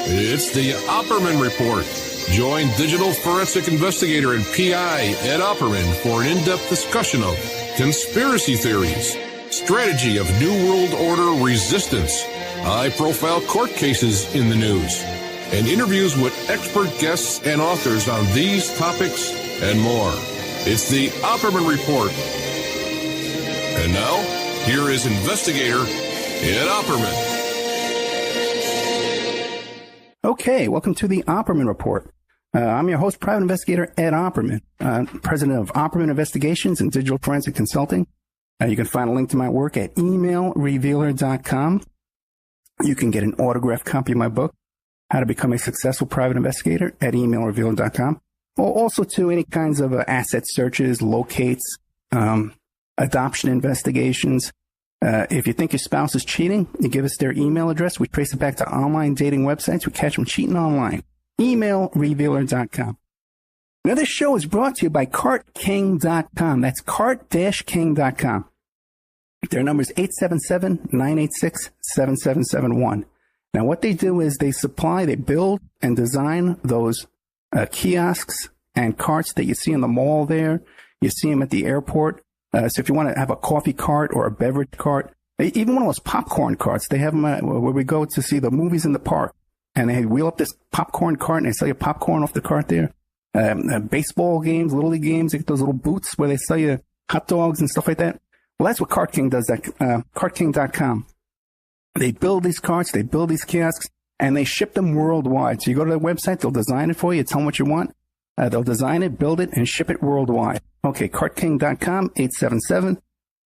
It's the Opperman Report. Join digital forensic investigator and PI Ed Opperman for an in-depth discussion of conspiracy theories, strategy of New World Order resistance, high-profile court cases in the news, and interviews with expert guests and authors on these topics and more. It's the Opperman Report. And now, here is investigator Ed Opperman. Okay, welcome to the Opperman Report. I'm your host, private investigator Ed Opperman, president of Opperman Investigations and Digital Forensic Consulting. You can find a link to my work at emailrevealer.com. You can get an autographed copy of my book, How to Become a Successful Private Investigator, at emailrevealer.com. Or also to any kinds of asset searches, locates, adoption investigations. If you think your spouse is cheating, you give us their email address. We trace it back to online dating websites. We catch them cheating online. Emailrevealer.com. Now, this show is brought to you by cartking.com. That's cart-king.com. Their number is 877-986-7771. Now, what they do is they build and design those kiosks and carts that you see in the mall there. You see them at the airport. So if you want to have a coffee cart or a beverage cart, even one of those popcorn carts, they have them where we go to see the movies in the park. And they wheel up this popcorn cart and they sell you popcorn off the cart there. Baseball games, Little League games, they get those little booths where they sell you hot dogs and stuff like that. Well, that's what Cart King does, cartking.com. They build these carts, they build these kiosks, and they ship them worldwide. So you go to their website, they'll design it for you, tell them what you want. They'll design it, build it, and ship it worldwide. Okay, cartking.com,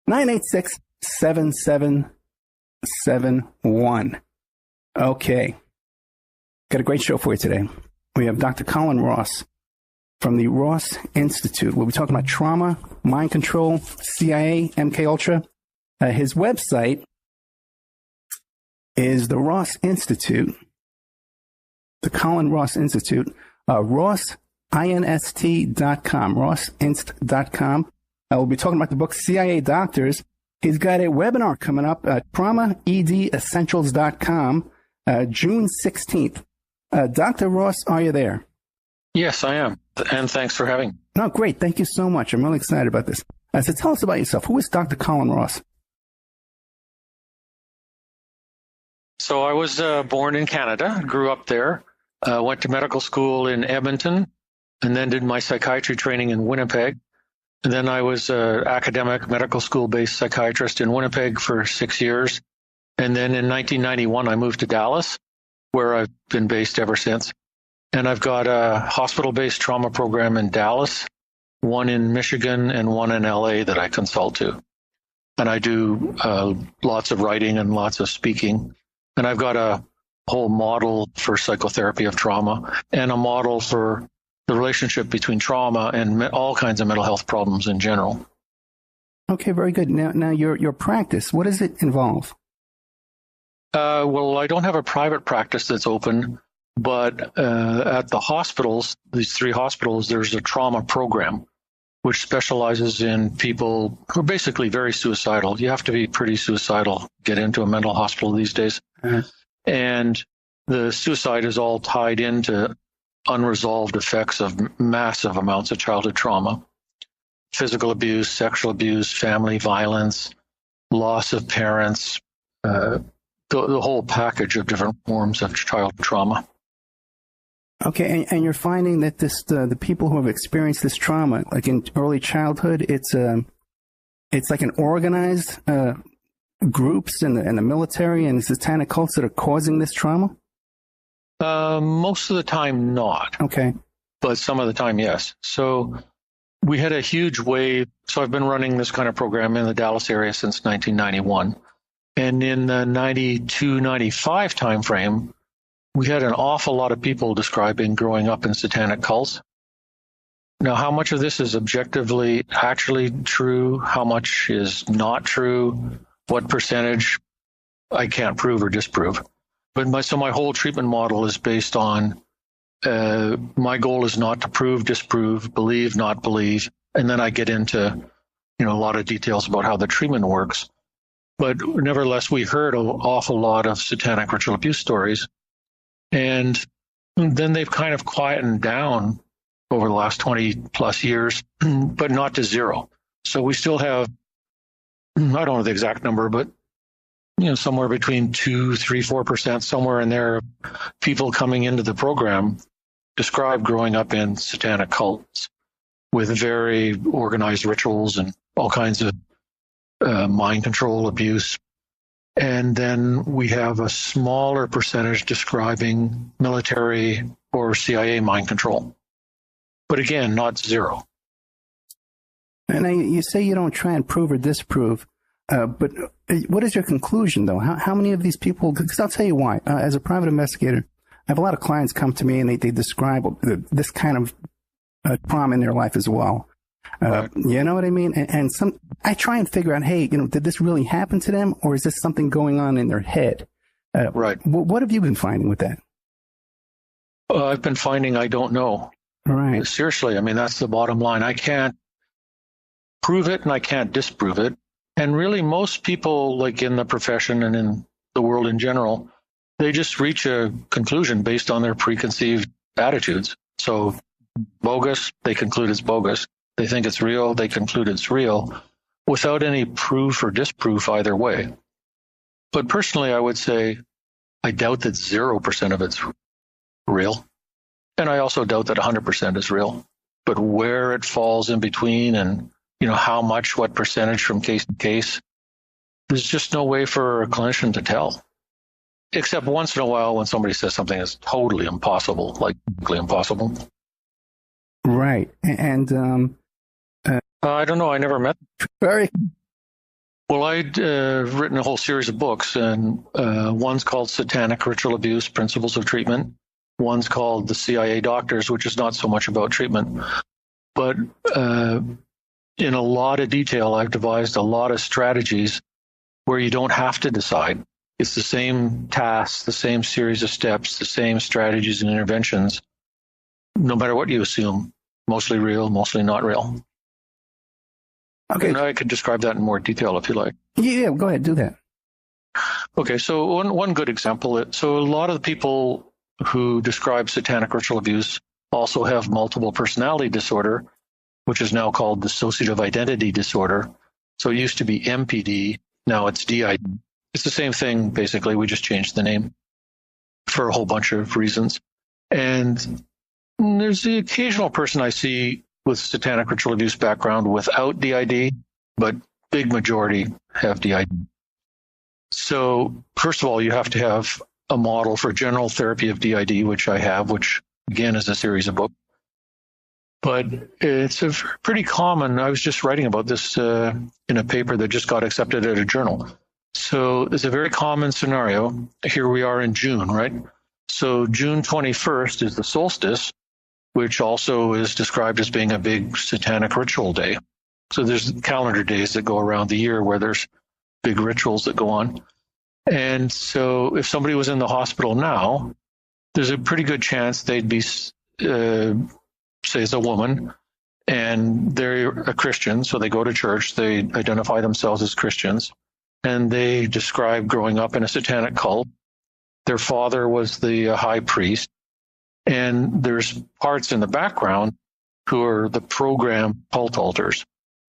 877-986-7771. Okay. Got a great show for you today. We have Dr. Colin Ross from the Ross Institute. We'll be talking about trauma, mind control, CIA, MK Ultra. His website is the Ross Institute, the Colin Ross Institute, RossInst.com, RossInst.com. We'll be talking about the book CIA Doctors. He's got a webinar coming up at TraumaEDEssentials.com, June 16th. Dr. Ross, are you there? Yes, I am. And thanks for having me. No, great. Thank you so much. I'm really excited about this. So tell us about yourself. Who is Dr. Colin Ross? So I was born in Canada, grew up there, went to medical school in Edmonton, and then did my psychiatry training in Winnipeg. And then I was an academic medical school-based psychiatrist in Winnipeg for 6 years. And then in 1991, I moved to Dallas, where I've been based ever since. And I've got a hospital-based trauma program in Dallas, one in Michigan, and one in LA that I consult to. And I do lots of writing and lots of speaking. And I've got a whole model for psychotherapy of trauma and a model for the relationship between trauma and all kinds of mental health problems in general. Okay, very good. Now your practice, what does it involve? Well, I don't have a private practice that's open, but at the hospitals, these 3 hospitals, there's a trauma program which specializes in people who are basically very suicidal. You have to be pretty suicidal to get into a mental hospital these days. And the suicide is all tied into unresolved effects of massive amounts of childhood trauma, physical abuse, sexual abuse, family violence, loss of parents, the whole package of different forms of childhood trauma. Okay, and you're finding that the people who have experienced this trauma, like in early childhood, it's like an organized groups in the military and satanic cults that are causing this trauma? Most of the time, not. Okay. But some of the time, yes. So we had a huge wave. So I've been running this kind of program in the Dallas area since 1991. And in the 92, 95 timeframe, we had an awful lot of people describing growing up in satanic cults. Now, how much of this is objectively actually true? How much is not true? What percentage? I can't prove or disprove. But my whole treatment model is based on my goal is not to prove, disprove, believe, not believe. And then I get into, a lot of details about how the treatment works. But nevertheless, we heard an awful lot of satanic ritual abuse stories. And then they've kind of quietened down over the last 20 plus years, but not to zero. So we still have, I don't know the exact number, but somewhere between 2, 3, 4%, somewhere in there, people coming into the program describe growing up in satanic cults with very organized rituals and all kinds of mind control abuse. And then we have a smaller percentage describing military or CIA mind control. But again, not zero. And you say you don't try and prove or disprove, but what is your conclusion, though? How many of these people, because I'll tell you why. As a private investigator, I have a lot of clients come to me and they describe this kind of trauma in their life as well. Right. You know what I mean? And I try and figure out, hey, did this really happen to them, or is this something going on in their head? Right. What have you been finding with that? I've been finding I don't know. Right. Seriously, I mean, that's the bottom line. I can't prove it and I can't disprove it. And really, most people, like in the profession and in the world in general, they just reach a conclusion based on their preconceived attitudes. So bogus, they conclude it's bogus. They think it's real, they conclude it's real, without any proof or disproof either way. But personally, I would say I doubt that 0% of it's real. And I also doubt that 100% is real. But where it falls in between and, how much, what percentage from case to case, there's just no way for a clinician to tell. Except once in a while when somebody says something is totally impossible, like totally impossible. Right. And I don't know. I never met them. Very. Well, I'd written a whole series of books, and one's called Satanic Ritual Abuse, Principles of Treatment. One's called The CIA Doctors, which is not so much about treatment. But in a lot of detail, I've devised a lot of strategies where you don't have to decide. It's the same tasks, the same series of steps, the same strategies and interventions, no matter what you assume, mostly real, mostly not real. Okay. And I could describe that in more detail if you like. Yeah, go ahead, do that. Okay, so one good example. So a lot of the people who describe satanic ritual abuse also have multiple personality disorder, which is now called dissociative identity disorder. So it used to be MPD, now it's DID. It's the same thing, basically. We just changed the name for a whole bunch of reasons. And there's the occasional person I see with satanic ritual abuse background without DID, but big majority have DID. So first of all, you have to have a model for general therapy of DID, which I have, which again is a series of books. But it's pretty common. I was just writing about this in a paper that just got accepted at a journal. So it's a very common scenario. Here we are in June, right? So June 21st is the solstice, which also is described as being a big satanic ritual day. So there's calendar days that go around the year where there's big rituals that go on. And so if somebody was in the hospital now, there's a pretty good chance they'd be, say it's a woman, and they're a Christian, so they go to church, they identify themselves as Christians, and they describe growing up in a satanic cult. Their father was the high priest, and there's parts in the background who are the program cult alters.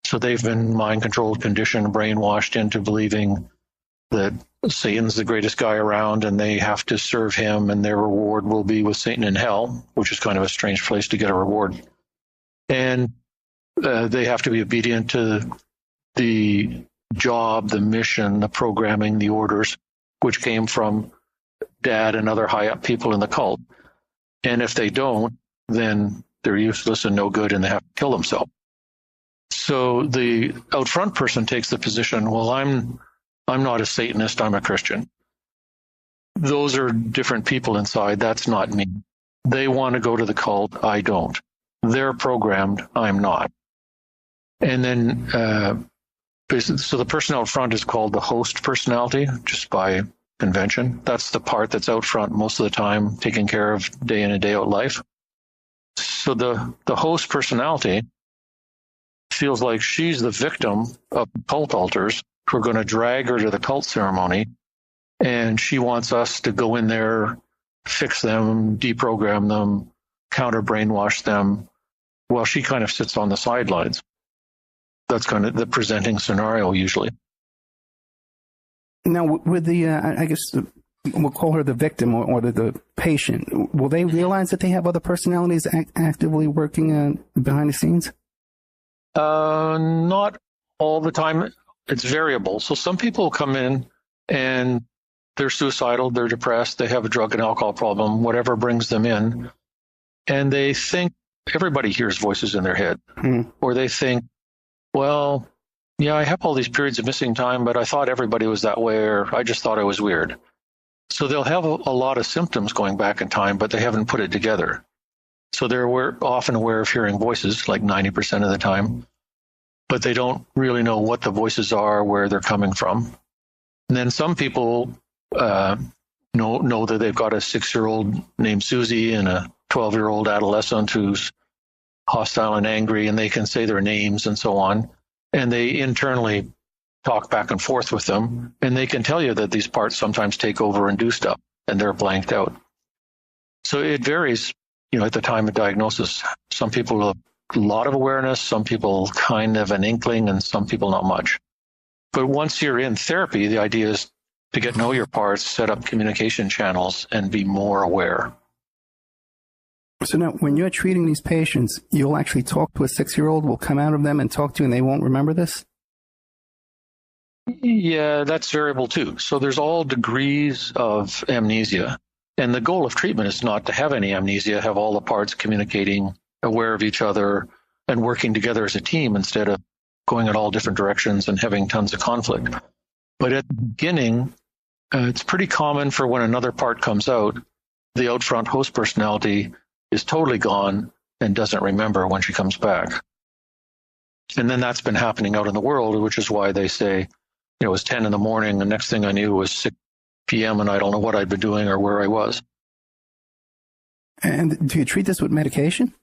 So they've been mind-controlled, conditioned, brainwashed into believing that Satan's the greatest guy around and they have to serve him and their reward will be with Satan in hell, which is kind of a strange place to get a reward. And they have to be obedient to the job, the mission, the programming, the orders, which came from dad and other high-up people in the cult. And if they don't, then they're useless and no good and they have to kill themselves. So the out front person takes the position, well, I'm not a Satanist, I'm a Christian. Those are different people inside. That's not me. They want to go to the cult. I don't. They're programmed. I'm not. And then, so the person out front is called the host personality, just by convention. That's the part that's out front most of the time, taking care of day in and day out life. So the host personality feels like she's the victim of cult alters who are going to drag her to the cult ceremony, and she wants us to go in there fix them, deprogram them, counter brainwash them, while she kind of sits on the sidelines. That's kind of the presenting scenario usually. Now, with the, I guess we'll call her the victim or the patient, will they realize that they have other personalities actively working behind the scenes? Not all the time. It's variable. So some people come in and they're suicidal, they're depressed, they have a drug and alcohol problem, whatever brings them in, and they think everybody hears voices in their head. Or they think, well, yeah, I have all these periods of missing time, but I thought everybody was that way, or I just thought I was weird. So they'll have a lot of symptoms going back in time, but they haven't put it together. So they're often aware of hearing voices, like 90% of the time, but they don't really know what the voices are, where they're coming from. And then some people know that they've got a 6-year-old named Susie and a 12-year-old adolescent who's hostile and angry, and they can say their names and so on. And they internally talk back and forth with them, and they can tell you that these parts sometimes take over and do stuff, and they're blanked out. So it varies, at the time of diagnosis. Some people have a lot of awareness, some people kind of an inkling, and some people not much. But once you're in therapy, the idea is to get to know your parts, set up communication channels, and be more aware. So now, when you're treating these patients, you'll actually talk to a 6-year-old, will come out of them and talk to you, and they won't remember this? Yeah, that's variable too. So there's all degrees of amnesia. And the goal of treatment is not to have any amnesia, have all the parts communicating, aware of each other, and working together as a team instead of going in all different directions and having tons of conflict. But at the beginning, it's pretty common for when another part comes out, the out front host personality is totally gone and doesn't remember when she comes back. And then that's been happening out in the world, which is why they say, it was 10 in the morning, the next thing I knew was 6 p.m. and I don't know what I'd been doing or where I was. And do you treat this with medication?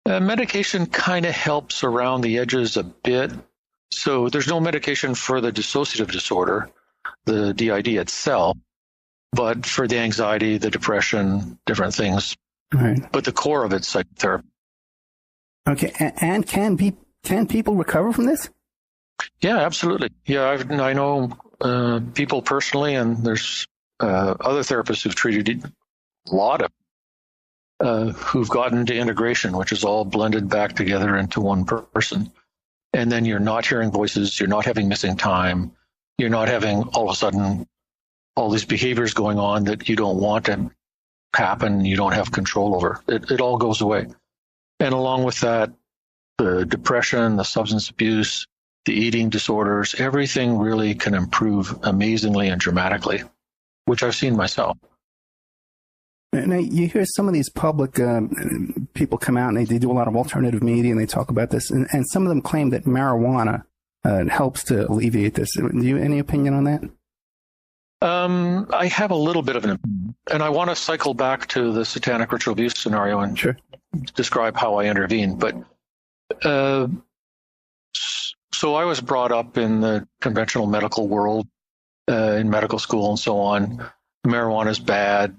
Medication kind of helps around the edges a bit. So there's no medication for the dissociative disorder, the DID itself, but for the anxiety, the depression, different things. Right. But the core of it's psychotherapy. Okay, and can people recover from this? Yeah, absolutely. Yeah, I know people personally, and there's other therapists who've treated a lot of who've gotten to integration, which is all blended back together into one person. And then you're not hearing voices, you're not having missing time, you're not having all of a sudden all these behaviors going on that you don't want to happen, you don't have control over. It all goes away. And along with that, the depression, the substance abuse, the eating disorders, everything really can improve amazingly and dramatically, which I've seen myself. Now, you hear some of these public people come out and they do a lot of alternative media and they talk about this, and some of them claim that marijuana helps to alleviate this. Do you have any opinion on that? I have a little bit of an opinion, and I want to cycle back to the satanic ritual abuse scenario and describe how I intervene. But so I was brought up in the conventional medical world, in medical school and so on. Marijuana is bad.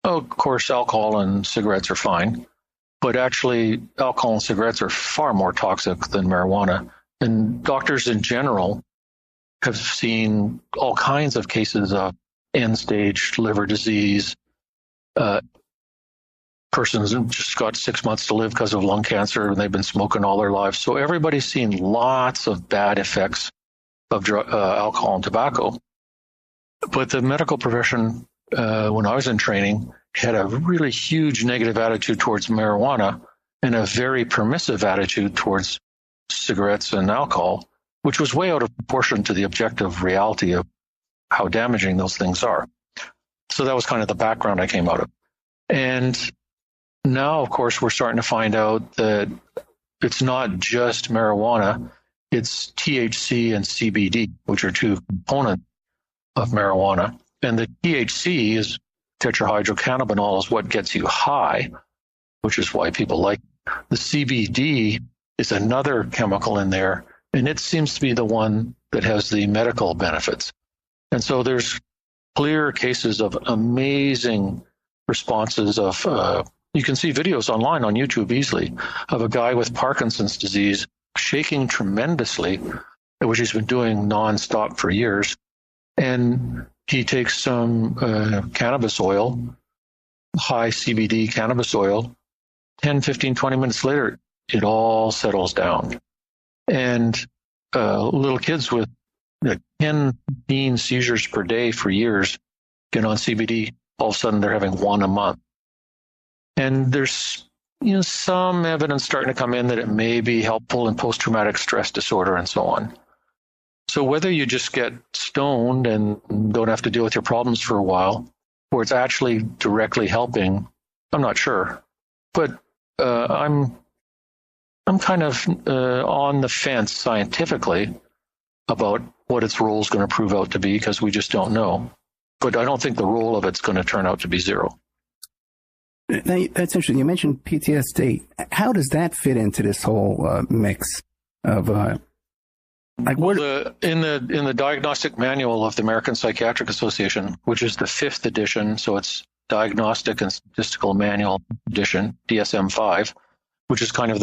Oh, of course, alcohol and cigarettes are fine. But actually, alcohol and cigarettes are far more toxic than marijuana. And doctors in general have seen all kinds of cases of end-stage liver disease. Persons just got 6 months to live because of lung cancer, and they've been smoking all their lives. So everybody's seen lots of bad effects of alcohol and tobacco. But the medical profession, when I was in training, had a really huge negative attitude towards marijuana and a very permissive attitude towards cigarettes and alcohol, which was way out of proportion to the objective reality of how damaging those things are. So that was kind of the background I came out of. And now, of course, we're starting to find out that it's not just marijuana, it's THC and CBD, which are two components of marijuana. And the THC is tetrahydrocannabinol, is what gets you high, which is why people like it. The CBD is another chemical in there, and it seems to be the one that has the medical benefits. And so there's clear cases of amazing responses of, you can see videos online on YouTube easily of a guy with Parkinson's disease shaking tremendously, which he's been doing nonstop for years. And he takes some cannabis oil, high CBD cannabis oil. 10, 15, 20 minutes later, it all settles down. And little kids with 10, 15 seizures per day for years get on CBD. All of a sudden, they're having one a month. And there's some evidence starting to come in that it may be helpful in post-traumatic stress disorder and so on. So whether you just get stoned and don't have to deal with your problems for a while, or it's actually directly helping, I'm not sure. But I'm kind of on the fence scientifically about what its role is going to prove out to be, because we just don't know. But I don't think the role of it's going to turn out to be zero. Now, that's interesting. You mentioned PTSD. How does that fit into this whole mix of in the diagnostic manual of the American Psychiatric Association, which is the 5th edition, so it's Diagnostic and Statistical Manual edition, DSM-5, which is kind of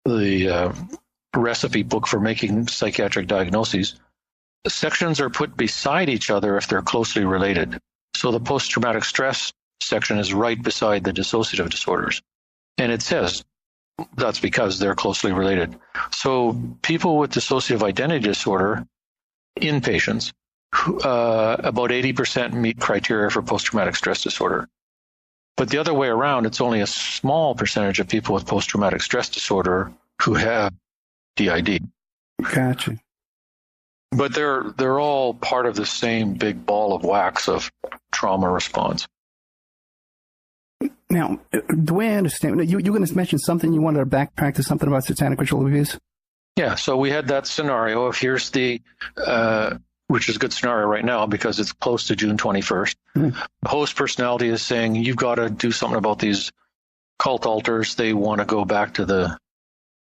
the recipe book for making psychiatric diagnoses. The sections are put beside each other if they're closely related. So the post-traumatic stress section is right beside the dissociative disorders. And it says that's because they're closely related. So people with dissociative identity disorder, inpatients, about 80% meet criteria for post-traumatic stress disorder. But the other way around, it's only a small percentage of people with post-traumatic stress disorder who have DID. Gotcha. But they're all part of the same big ball of wax of trauma response. Now, the way I understand, you're going to mention something, you wanted to backtrack to something about satanic ritual abuse? Yeah, so we had that scenario of here's the, which is a good scenario right now because it's close to June 21st. The host personality is saying, you've got to do something about these cult altars. They want to go back to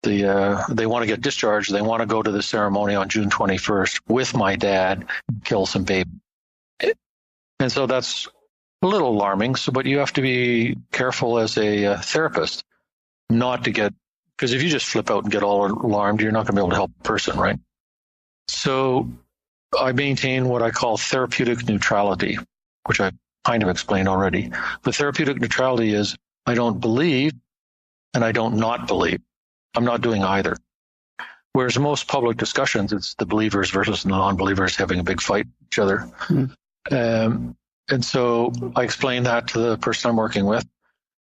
they want to get discharged. They want to go to the ceremony on June 21st with my dad, kill some baby. And so that's a little alarming. But you have to be careful as a therapist not to get, because if you just flip out and get all alarmed, you're not going to be able to help a person, right? So I maintain what I call therapeutic neutrality, which I kind of explained already. The therapeutic neutrality is I don't believe and I don't not believe. I'm not doing either. Whereas most public discussions, it's the believers versus the non-believers having a big fight with each other. And so I explain that to the person I'm working with.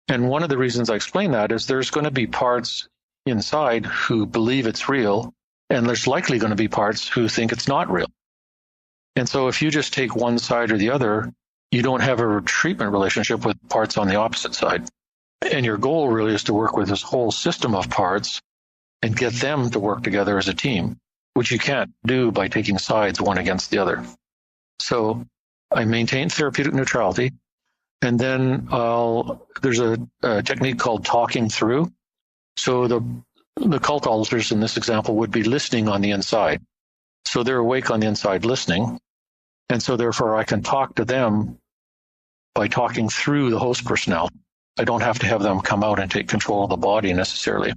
And one of the reasons I explain that is there's going to be parts inside who believe it's real, and there's likely going to be parts who think it's not real. And so if you just take one side or the other, you don't have a treatment relationship with parts on the opposite side. And your goal really is to work with this whole system of parts and get them to work together as a team, which you can't do by taking sides one against the other. So I maintain therapeutic neutrality. And then there's a technique called talking through. So the cult altars in this example would be listening on the inside. So they're awake on the inside listening. And so therefore I can talk to them by talking through the host personality. I don't have to have them come out and take control of the body necessarily.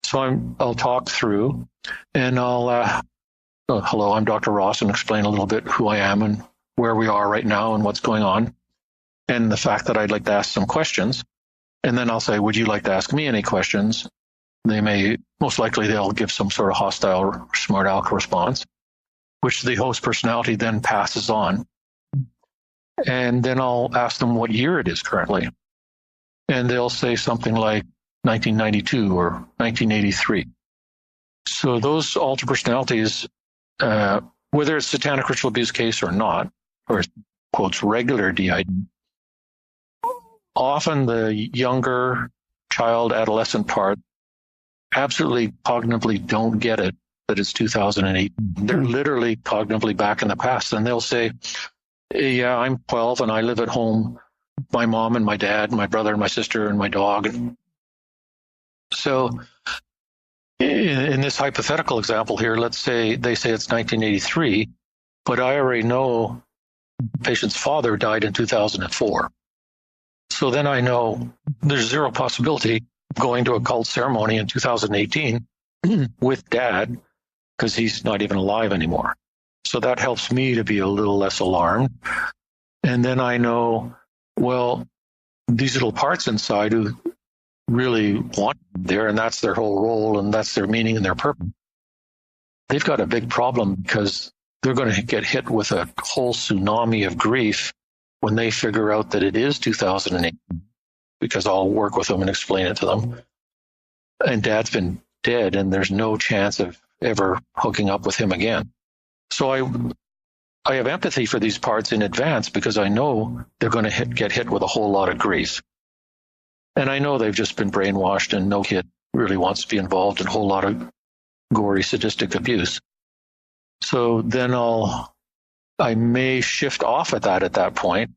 So I'll talk through and hello, I'm Dr. Ross, and explain a little bit who I am and where we are right now and what's going on, and the fact that I'd like to ask some questions. And then I'll say, would you like to ask me any questions? Most likely they'll give some sort of hostile smart aleck response, which the host personality then passes on. And then I'll ask them what year it is currently. And they'll say something like 1992 or 1983. So those alter personalities, whether it's satanic ritual abuse case or not, or quotes regular DID, often the younger child, adolescent part absolutely cognitively don't get it that it's 2008. They're literally cognitively back in the past, and they'll say, yeah, I'm 12 and I live at home. My mom and my dad, my brother and my sister and my dog. So in this hypothetical example here, let's say they say it's 1983, but I already know the patient's father died in 2004. So then I know there's zero possibility of going to a cult ceremony in 2018 with Dad, because he's not even alive anymore. So that helps me to be a little less alarmed. And then I know, well, these little parts inside who really want there, and that's their whole role, and that's their meaning and their purpose. They've got a big problem because they're going to get hit with a whole tsunami of grief when they figure out that it is 2008, because I'll work with them and explain it to them. And Dad's been dead, and there's no chance of ever hooking up with him again. So I have empathy for these parts in advance because I know they're going to get hit with a whole lot of grief. And I know they've just been brainwashed, and no kid really wants to be involved in a whole lot of gory, sadistic abuse. So then I may shift off at that point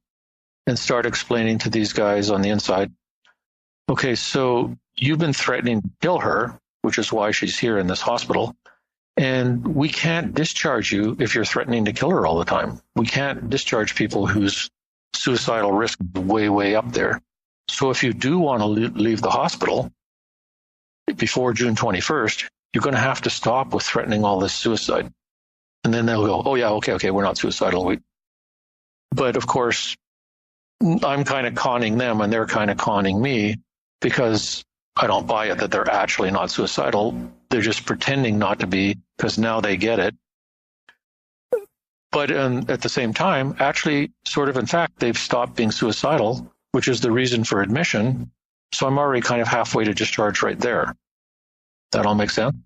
and start explaining to these guys on the inside, okay, so you've been threatening to kill her, which is why she's here in this hospital. And we can't discharge you if you're threatening to kill her all the time. We can't discharge people whose suicidal risk is way, way up there. So if you do want to leave the hospital before June 21st, you're going to have to stop with threatening all this suicide. And then they'll go, oh yeah, okay, we're not suicidal. But of course, I'm kind of conning them, and they're kind of conning me, because I don't buy it that they're actually not suicidal. They're just pretending not to be, because now they get it. But at the same time, actually, sort of, in fact, they've stopped being suicidal, which is the reason for admission. So I'm already kind of halfway to discharge right there. That all makes sense?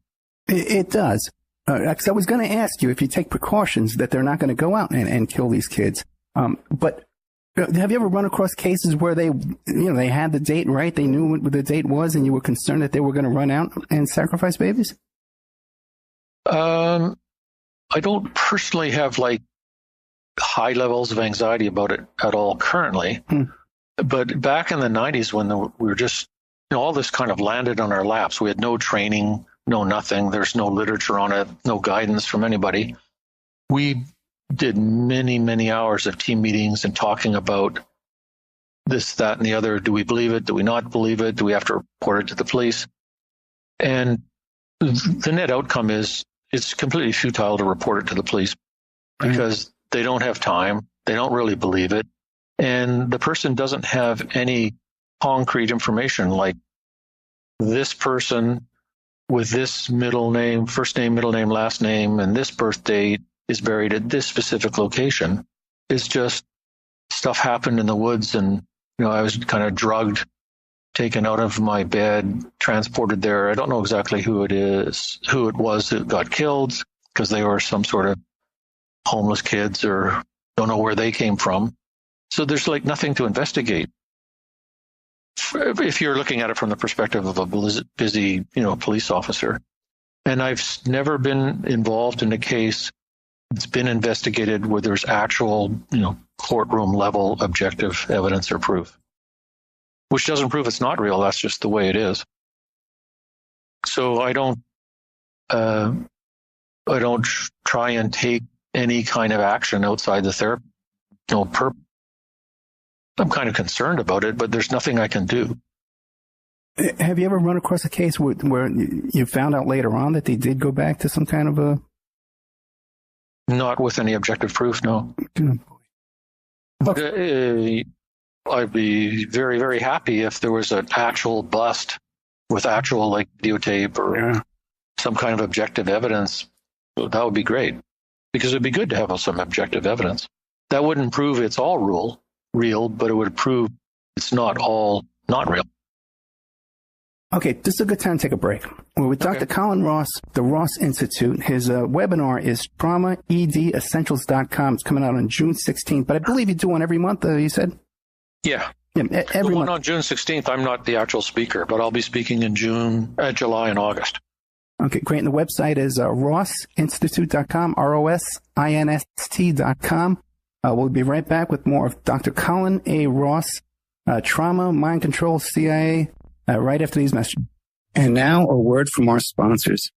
It does. Because I was going to ask you if you take precautions that they're not going to go out and kill these kids. But have you ever run across cases where they had the date right, they knew what the date was, and you were concerned that they were going to run out and sacrifice babies? I don't personally have like high levels of anxiety about it at all currently. But back in the 90s, when we were just, all this kind of landed on our laps. We had no training, no nothing. There's no literature on it, no guidance from anybody. We did many, many hours of team meetings and talking about this, that, and the other. Do we believe it? Do we not believe it? Do we have to report it to the police? And the net outcome is it's completely futile to report it to the police, because they don't have time. They don't really believe it. And the person doesn't have any concrete information, like this person with this middle name, first name, middle name, last name, and this birth date is buried at this specific location. It's just stuff happened in the woods, and I was kind of drugged, taken out of my bed, transported there. I don't know exactly who it was that got killed, because they were some sort of homeless kids, or don't know where they came from. So there's like nothing to investigate. If you're looking at it from the perspective of a busy, police officer. And I've never been involved in a case that's been investigated where there's actual, courtroom level objective evidence or proof, which doesn't prove it's not real. That's just the way it is. So I don't try and take any kind of action outside the therapy, purpose. I'm kind of concerned about it, but there's nothing I can do. Have you ever run across a case where you found out later on that they did go back to some kind of a... Not with any objective proof, no. Okay. I'd be very, very happy if there was an actual bust with actual videotape or some kind of objective evidence. That would be great, because it'd be good to have some objective evidence. That wouldn't prove it's all real, but it would prove it's not all not real. Okay, this is a good time to take a break. We're with Dr. Colin Ross, the Ross Institute. His webinar is TraumaEDEssentials.com. It's coming out on June 16th, but I believe you do one every month, you said? Yeah. Every month. On June 16th, I'm not the actual speaker, but I'll be speaking in July and August. Okay, great. And the website is RossInstitute.com, RossInst.com. We'll be right back with more of Dr. Colin A. Ross, Trauma, Mind Control, CIA, right after these messages. And now a word from our sponsors.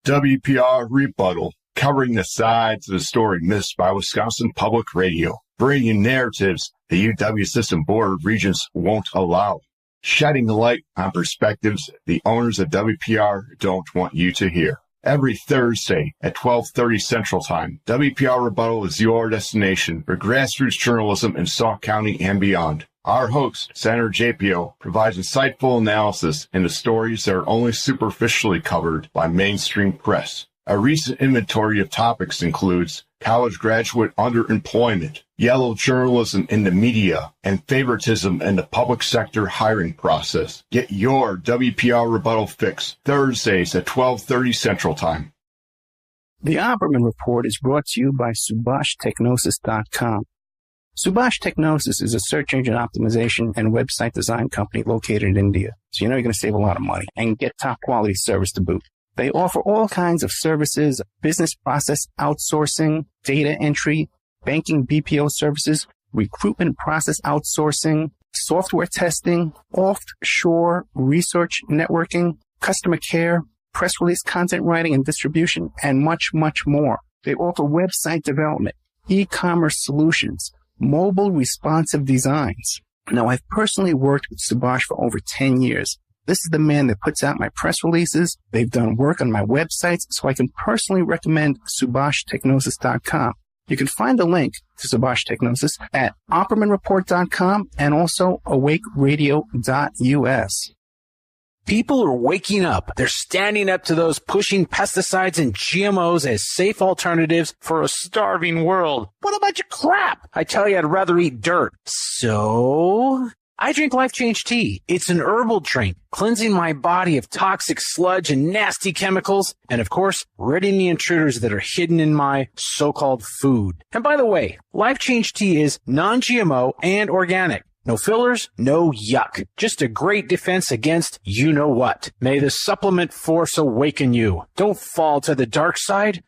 WPR Rebuttal. covering the sides of the story missed by Wisconsin Public Radio, bringing you narratives the UW System Board of Regents won't allow, shedding light on perspectives the owners of WPR don't want you to hear. Every Thursday at 12:30 Central Time, WPR Rebuttal is your destination for grassroots journalism in Sauk County and beyond. Our host, Senator JPO, provides insightful analysis into stories that are only superficially covered by mainstream press. A recent inventory of topics includes college graduate underemployment, yellow journalism in the media, and favoritism in the public sector hiring process. Get your WPR Rebuttal fix Thursdays at 12:30 Central Time. The Opperman Report is brought to you by SubhashTechnosis.com. Subash Technosis is a search engine optimization and website design company located in India, so you know you're going to save a lot of money and get top quality service to boot. They offer all kinds of services, business process outsourcing, data entry, banking BPO services, recruitment process outsourcing, software testing, offshore research networking, customer care, press release content writing and distribution, and much, much more. They offer website development, e-commerce solutions, mobile responsive designs. Now, I've personally worked with Subhash for over 10 years. This is the man that puts out my press releases. They've done work on my websites, so I can personally recommend SubhashTechnosis.com. You can find a link to Subhash Technosis at OppermanReport.com and also AwakeRadio.us. People are waking up. They're standing up to those pushing pesticides and GMOs as safe alternatives for a starving world. What a bunch of crap! I tell you, I'd rather eat dirt. So I drink Life Change Tea. It's an herbal drink, cleansing my body of toxic sludge and nasty chemicals, and of course, ridding the intruders that are hidden in my so-called food. And by the way, Life Change Tea is non-GMO and organic. No fillers, no yuck. Just a great defense against you-know-what. May the supplement force awaken you. Don't fall to the dark side.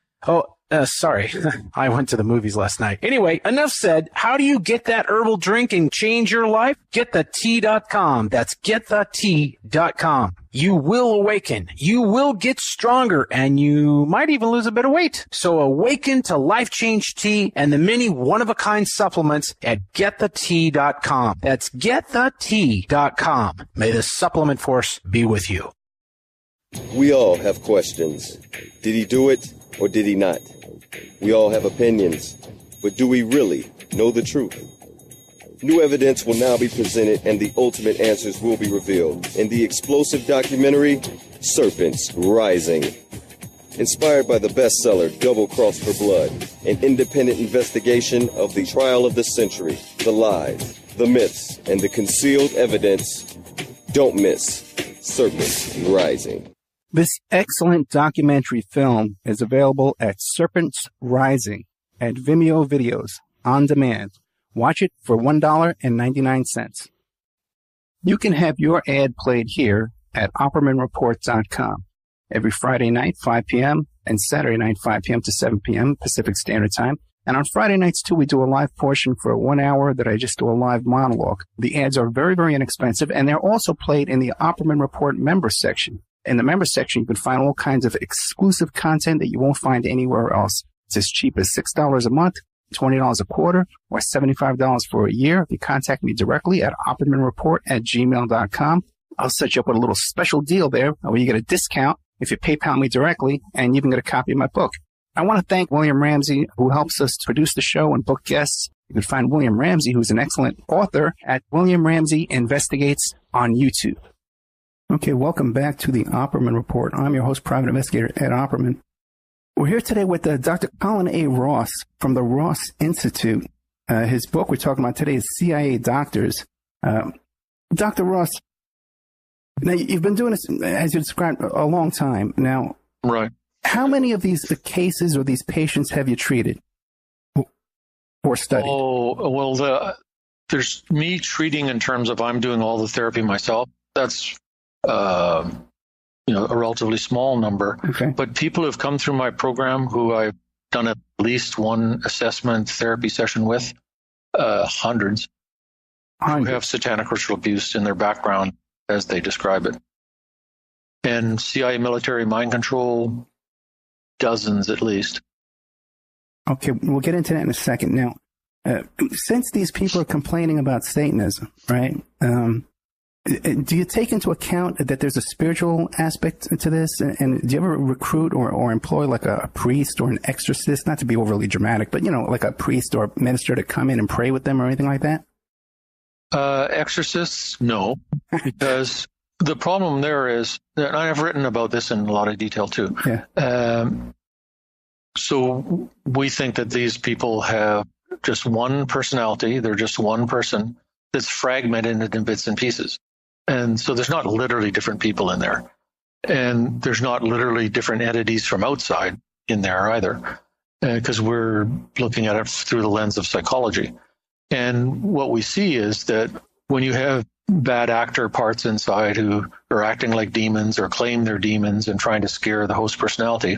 Sorry. I went to the movies last night. Anyway, enough said. How do you get that herbal drink and change your life? GetTheTea.com. That's GetTheTea.com. You will awaken. You will get stronger, and you might even lose a bit of weight. So awaken to Life Change Tea and the many one-of-a-kind supplements at GetTheTea.com. That's GetTheTea.com. May the supplement force be with you. We all have questions. Did he do it or did he not? We all have opinions, but do we really know the truth? New evidence will now be presented and the ultimate answers will be revealed in the explosive documentary, Serpents Rising. Inspired by the bestseller, Double Cross for Blood, an independent investigation of the trial of the century, the lies, the myths, and the concealed evidence. Don't miss Serpents Rising. This excellent documentary film is available at Serpents Rising at Vimeo Videos on demand. Watch it for $1.99. You can have your ad played here at OppermanReport.com every Friday night, 5 p.m., and Saturday night, 5 p.m. to 7 p.m. Pacific Standard Time. And on Friday nights, too, we do a live portion for 1 hour that I just do a live monologue. The ads are very, very inexpensive, and they're also played in the Opperman Report member section. In the member section, you can find all kinds of exclusive content that you won't find anywhere else. It's as cheap as $6 a month, $20 a quarter, or $75 for a year. If you contact me directly at OppermanReport@gmail.com, I'll set you up with a little special deal there where you get a discount if you PayPal me directly, and you even get a copy of my book. I want to thank William Ramsey, who helps us produce the show and book guests. You can find William Ramsey, who's an excellent author, at William Ramsey Investigates on YouTube. Okay, welcome back to the Opperman Report. I'm your host, Private Investigator Ed Opperman. We're here today with Dr. Colin A. Ross from the Ross Institute. His book we're talking about today is CIA Doctors. Dr. Ross, now you've been doing this, as you described, a long time now. Right. How many of these cases or these patients have you treated or studied? Oh, well, there's me treating in terms of I'm doing all the therapy myself. That's a relatively small number. Okay. But people who've come through my program who I've done at least one assessment therapy session with, hundreds who have satanic ritual abuse in their background as they describe it. And CIA military mind control, dozens at least. Okay, we'll get into that in a second. Now, since these people are complaining about Satanism, right? Do you take into account that there's a spiritual aspect to this? And do you ever recruit or employ like a priest or an exorcist, not to be overly dramatic, but, like a priest or minister to come in and pray with them or anything like that? Exorcists, no, because the problem there is, and I've written about this in a lot of detail too. Yeah. So we think that these people have just one personality. They're just one person that's fragmented into bits and pieces. And so there's not literally different people in there. And there's not literally different entities from outside in there either, because we're looking at it through the lens of psychology. And what we see is that when you have bad actor parts inside who are acting like demons or claim they're demons and trying to scare the host personality,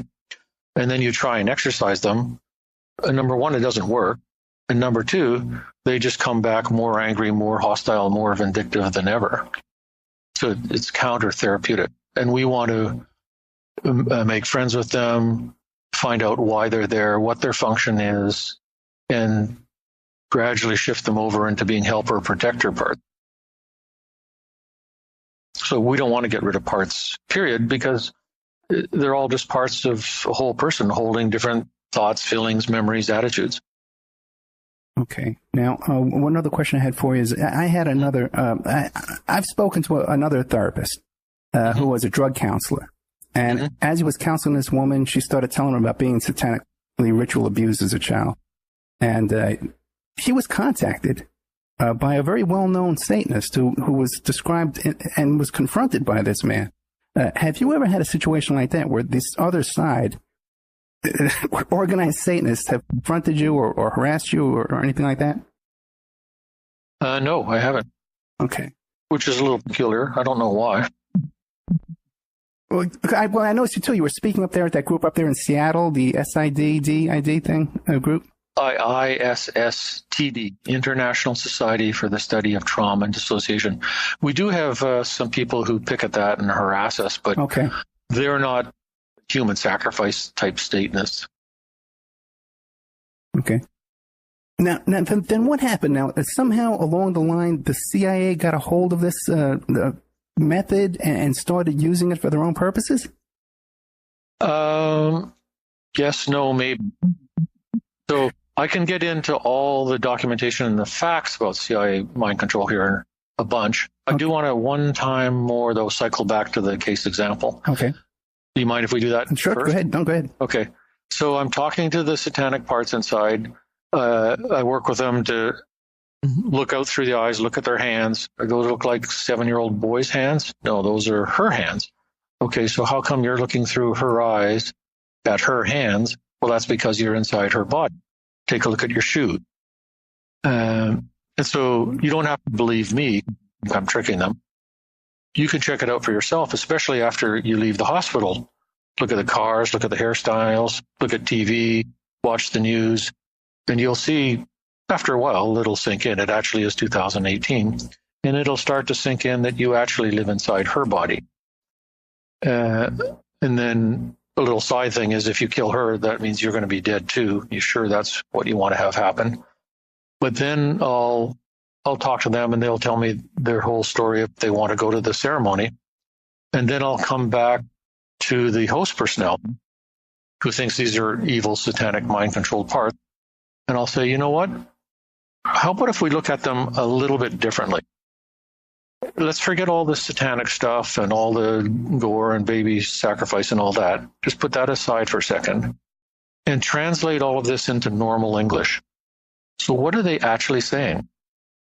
and then you try and exorcise them, number one, it doesn't work. And number two, they just come back more angry, more hostile, more vindictive than ever. So it's counter-therapeutic. And we want to make friends with them, find out why they're there, what their function is, and gradually shift them over into being helper, protector parts. So we don't want to get rid of parts, period, because they're all just parts of a whole person holding different thoughts, feelings, memories, attitudes. Okay. Now, one other question I had for you is I had another, I've spoken to another therapist who was a drug counselor. And as he was counseling this woman, she started telling him about being satanically ritual abused as a child. And he was contacted by a very well-known Satanist who was described and was confronted by this man. Have you ever had a situation like that where this other side, organized Satanists, have confronted you or harassed you or anything like that? No, I haven't. Okay. Which is a little peculiar. I don't know why. Well, I noticed you too. You were speaking up there at that group up there in Seattle, the SIDD thing group. ISSTD, International Society for the Study of Trauma and Dissociation. We do have some people who pick at that and harass us, but they're not human sacrifice type Satanists. Okay. Now, then what happened? Now, somehow along the line, the CIA got a hold of this method and started using it for their own purposes? Yes, no, maybe. So I can get into all the documentation and the facts about CIA mind control here in a bunch. I do want to one time more, though, cycle back to the case example. Okay. Do you mind if we do that Sure, first? Go ahead. No, go ahead. Okay. So I'm talking to the satanic parts inside. I work with them to look out through the eyes, look at their hands. Do those look like 7-year-old boys' hands? No, those are her hands. Okay, so how come you're looking through her eyes at her hands? Well, that's because you're inside her body. Take a look at your shoe. And so you don't have to believe me. I'm tricking them. You can check it out for yourself, especially after you leave the hospital. Look at the cars, look at the hairstyles, look at TV, watch the news, and you'll see after a while, it'll sink in. It actually is 2018, and it'll start to sink in that you actually live inside her body. And then a little side thing is if you kill her, that means you're going to be dead too. You sure that's what you want to have happen? But then I'll talk to them and they'll tell me their whole story if they want to go to the ceremony. And then I'll come back to the host personality who thinks these are evil, satanic, mind-controlled parts. And I'll say, you know what? How about if we look at them a little bit differently? Let's forget all the satanic stuff and all the gore and baby sacrifice and all that. Just put that aside for a second and translate all of this into normal English. So what are they actually saying?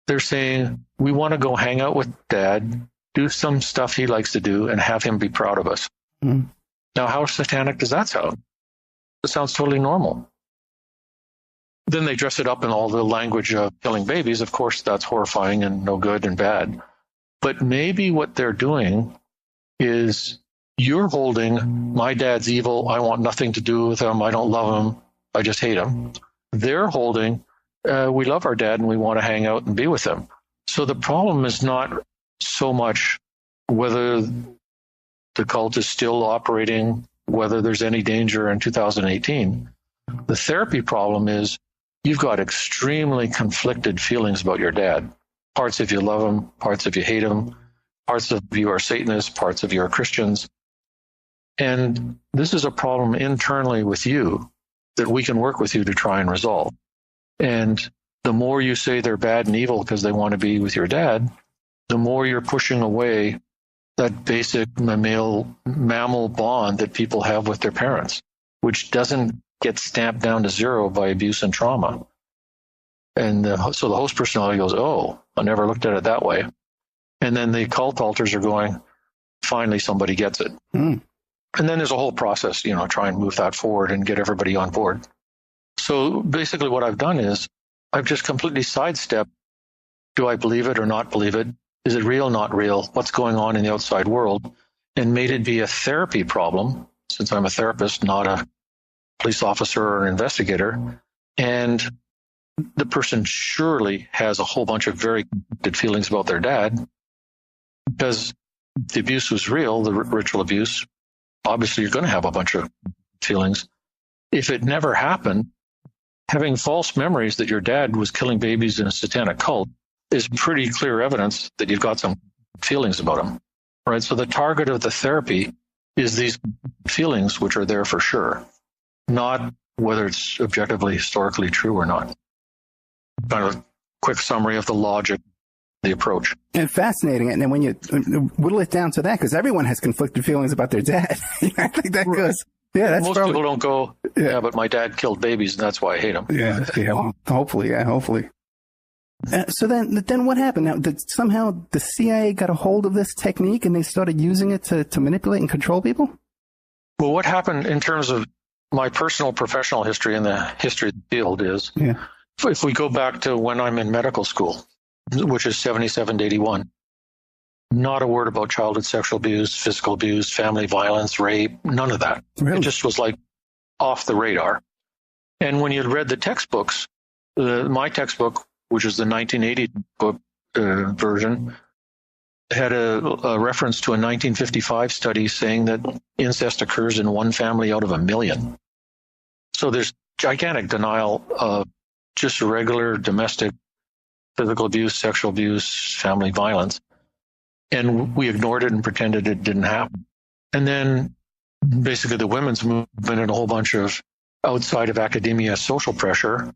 They're saying, we want to go hang out with Dad, do some stuff he likes to do, and have him be proud of us. Mm. Now, how satanic does that sound? It sounds totally normal. Then they dress it up in all the language of killing babies. Of course, that's horrifying and no good and bad. But maybe what they're doing is you're holding, my dad's evil, I want nothing to do with him, I don't love him, I just hate him. They're holding, we love our dad and we want to hang out and be with him. So the problem is not so much whether the cult is still operating, whether there's any danger in 2018. The therapy problem is you've got extremely conflicted feelings about your dad. Parts of you love him, parts of you hate him, parts of you are Satanists, parts of you are Christians. And this is a problem internally with you that we can work with you to try and resolve. And the more you say they're bad and evil because they want to be with your dad, the more you're pushing away that basic mammal bond that people have with their parents, which doesn't get stamped down to zero by abuse and trauma. And so the host personality goes, oh, I never looked at it that way. And then the cult alters are going, finally somebody gets it. And then there's a whole process, try and move that forward and get everybody on board. So basically what I've done is I've just completely sidestepped, do I believe it or not believe it? Is it real, not real? What's going on in the outside world? And made it be a therapy problem, since I'm a therapist, not a police officer or an investigator. And the person surely has a whole bunch of very conflicted feelings about their dad because the abuse was real, the ritual abuse. Obviously, you're going to have a bunch of feelings. If it never happened, having false memories that your dad was killing babies in a satanic cult is pretty clear evidence that you've got some feelings about him, right? So the target of the therapy is these feelings, which are there for sure, not whether it's objectively, historically true or not. Kind of a quick summary of the logic, the approach. And fascinating. And then when you whittle it down to that, because everyone has conflicted feelings about their dad. I think that goes, yeah, that's most people don't go, yeah, but my dad killed babies and that's why I hate him. Yeah, well, hopefully. So then what happened? Now, somehow the CIA got a hold of this technique and they started using it to manipulate and control people? Well, what happened in terms of my personal professional history and the history of the field is, if we go back to when I'm in medical school, which is 77 to 81, not a word about childhood sexual abuse, physical abuse, family violence, rape, none of that. Really? It just was like off the radar. And when you read the textbooks, my textbook, which is the 1980 book version, had a reference to a 1955 study saying that incest occurs in one family out of 1 million. So there's gigantic denial of just regular domestic physical abuse, sexual abuse, family violence. And we ignored it and pretended it didn't happen. And then basically the women's movement and a whole bunch of outside of academia social pressure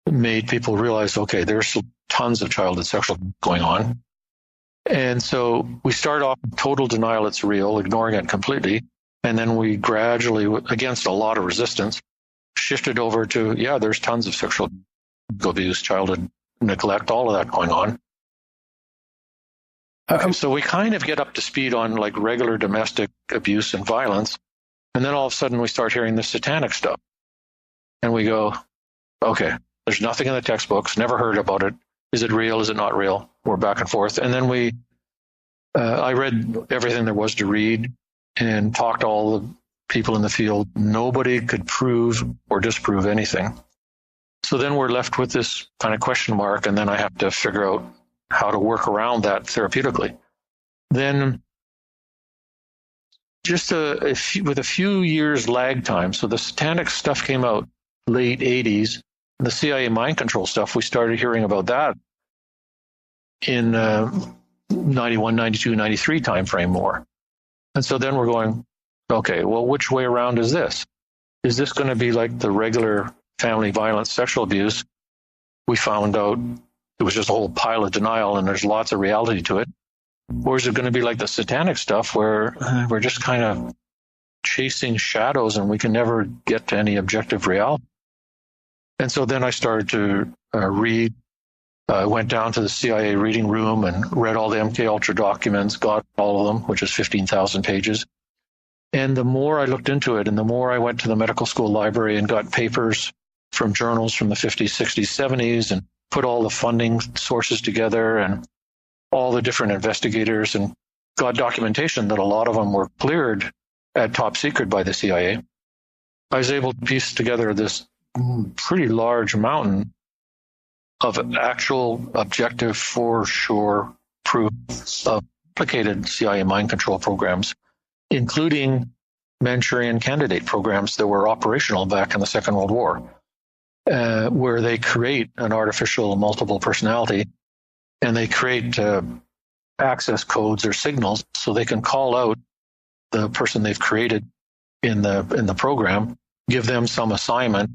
made people realize, okay, there's tons of childhood sexual going on. And so we start off with total denial it's real, ignoring it completely. And then we gradually, against a lot of resistance, shifted over to, yeah, there's tons of sexual abuse, childhood neglect, all of that going on. So we kind of get up to speed on like regular domestic abuse and violence. And then all of a sudden we start hearing the satanic stuff. And we go, okay, there's nothing in the textbooks, never heard about it. Is it real? Is it not real? We're back and forth. And then I read everything there was to read and talked to all the people in the field. Nobody could prove or disprove anything. So then we're left with this kind of question mark, and then I have to figure out how to work around that therapeutically. Then just with a few years lag time, so the satanic stuff came out late 80s, the CIA mind control stuff, we started hearing about that in 91, 92, 93 timeframe more. And so then we're going, okay, well, which way around is this? Is this going to be like the regular family violence, sexual abuse? We found out it was just a whole pile of denial and there's lots of reality to it. Or is it going to be like the satanic stuff where we're just kind of chasing shadows and we can never get to any objective reality? And so then I started to read. I went down to the CIA reading room and read all the MK Ultra documents, got all of them, which is 15,000 pages. And the more I looked into it and the more I went to the medical school library and got papers from journals from the 50s, 60s, 70s and put all the funding sources together and all the different investigators and got documentation that a lot of them were cleared at top secret by the CIA, I was able to piece together this pretty large mountain of actual objective, for sure, proof of complicated CIA mind control programs, including Manchurian Candidate programs that were operational back in the Second World War, where they create an artificial multiple personality and they create access codes or signals so they can call out the person they've created in the program, give them some assignment,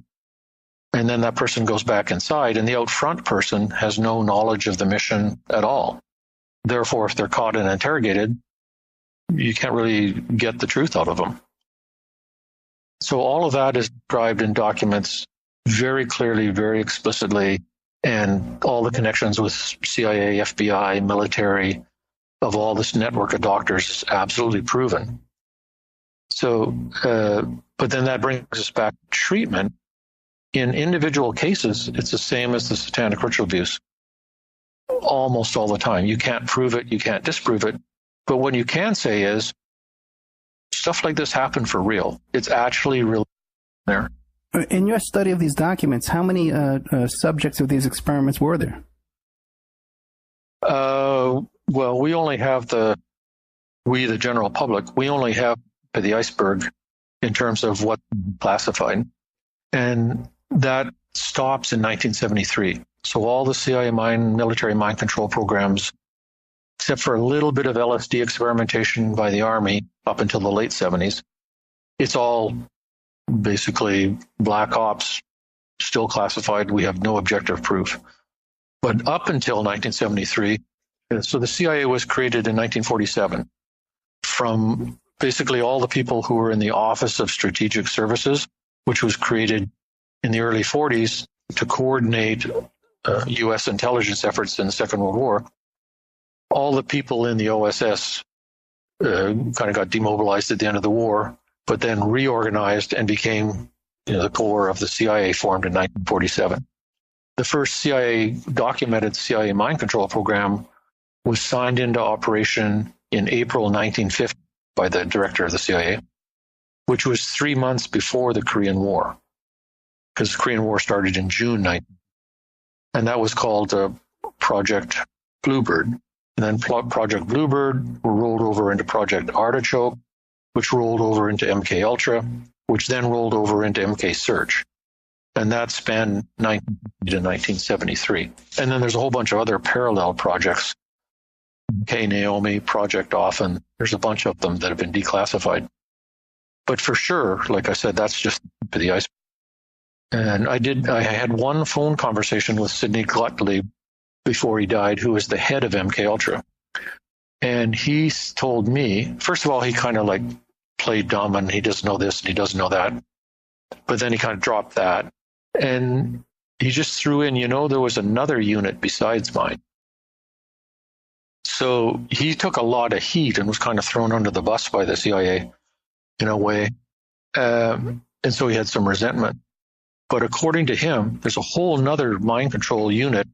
and then that person goes back inside, and the out front person has no knowledge of the mission at all. Therefore, if they're caught and interrogated, you can't really get the truth out of them. So all of that is described in documents very clearly, very explicitly, and all the connections with CIA, FBI, military, of all this network of doctors is absolutely proven. So, but then that brings us back to treatment. In individual cases, it's the same as the satanic ritual abuse. Almost all the time. You can't prove it, you can't disprove it. But what you can say is, stuff like this happened for real. It's actually real there. In your study of these documents, how many subjects of these experiments were there? Well, we only have the general public, we only have the iceberg in terms of what classified. And that stops in 1973. So all the CIA military mind control programs, except for a little bit of LSD experimentation by the Army up until the late 70s, it's all basically black ops, still classified. We have no objective proof. But up until 1973, so the CIA was created in 1947 from basically all the people who were in the Office of Strategic Services, which was created in the early 40s to coordinate U.S. intelligence efforts in the Second World War. All the people in the OSS kind of got demobilized at the end of the war, but then reorganized and became the core of the CIA, formed in 1947. The first documented CIA mind control program was signed into operation in April 1950 by the director of the CIA, which was 3 months before the Korean War, because the Korean War started in June 1950. And that was called Project Bluebird. And then Project Bluebird rolled over into Project Artichoke, which rolled over into MK Ultra, which then rolled over into MK Search. And that spanned 1950 to 1973. And then there's a whole bunch of other parallel projects. MK Naomi, Project Often, there's a bunch of them that have been declassified. But for sure, like I said, that's just the iceberg. And I had one phone conversation with Sidney Gottlieb before he died, who was the head of MK Ultra. And he told me, first of all, he kind of like played dumb and he doesn't know this and he doesn't know that. But then he kind of dropped that. And he just threw in, there was another unit besides mine. So he took a lot of heat and was kind of thrown under the bus by the CIA in a way. And so he had some resentment. But according to him, there's a whole nother mind control unit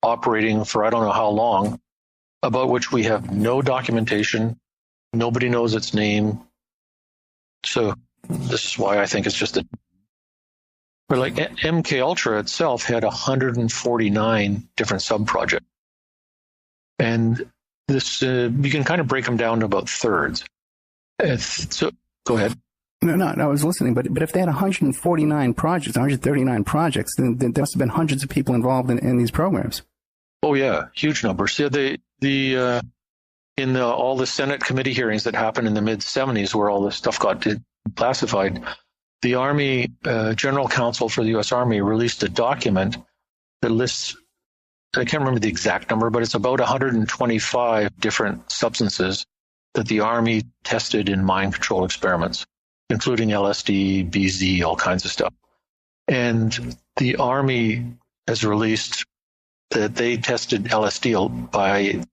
operating for I don't know how long, about which we have no documentation. Nobody knows its name. So this is why I think it's just but like MK Ultra itself had 149 different sub-projects. And this, you can kind of break them down to about thirds. So go ahead. No, I was listening, but if they had 149 projects, 139 projects, then there must have been hundreds of people involved in these programs. Oh yeah, huge numbers. So all the Senate committee hearings that happened in the mid 70s, where all this stuff got classified, the Army General Counsel for the U.S. Army released a document that lists, I can't remember the exact number, but it's about 125 different substances that the Army tested in mind control experiments, including LSD, BZ, all kinds of stuff. And the Army has released that they tested LSD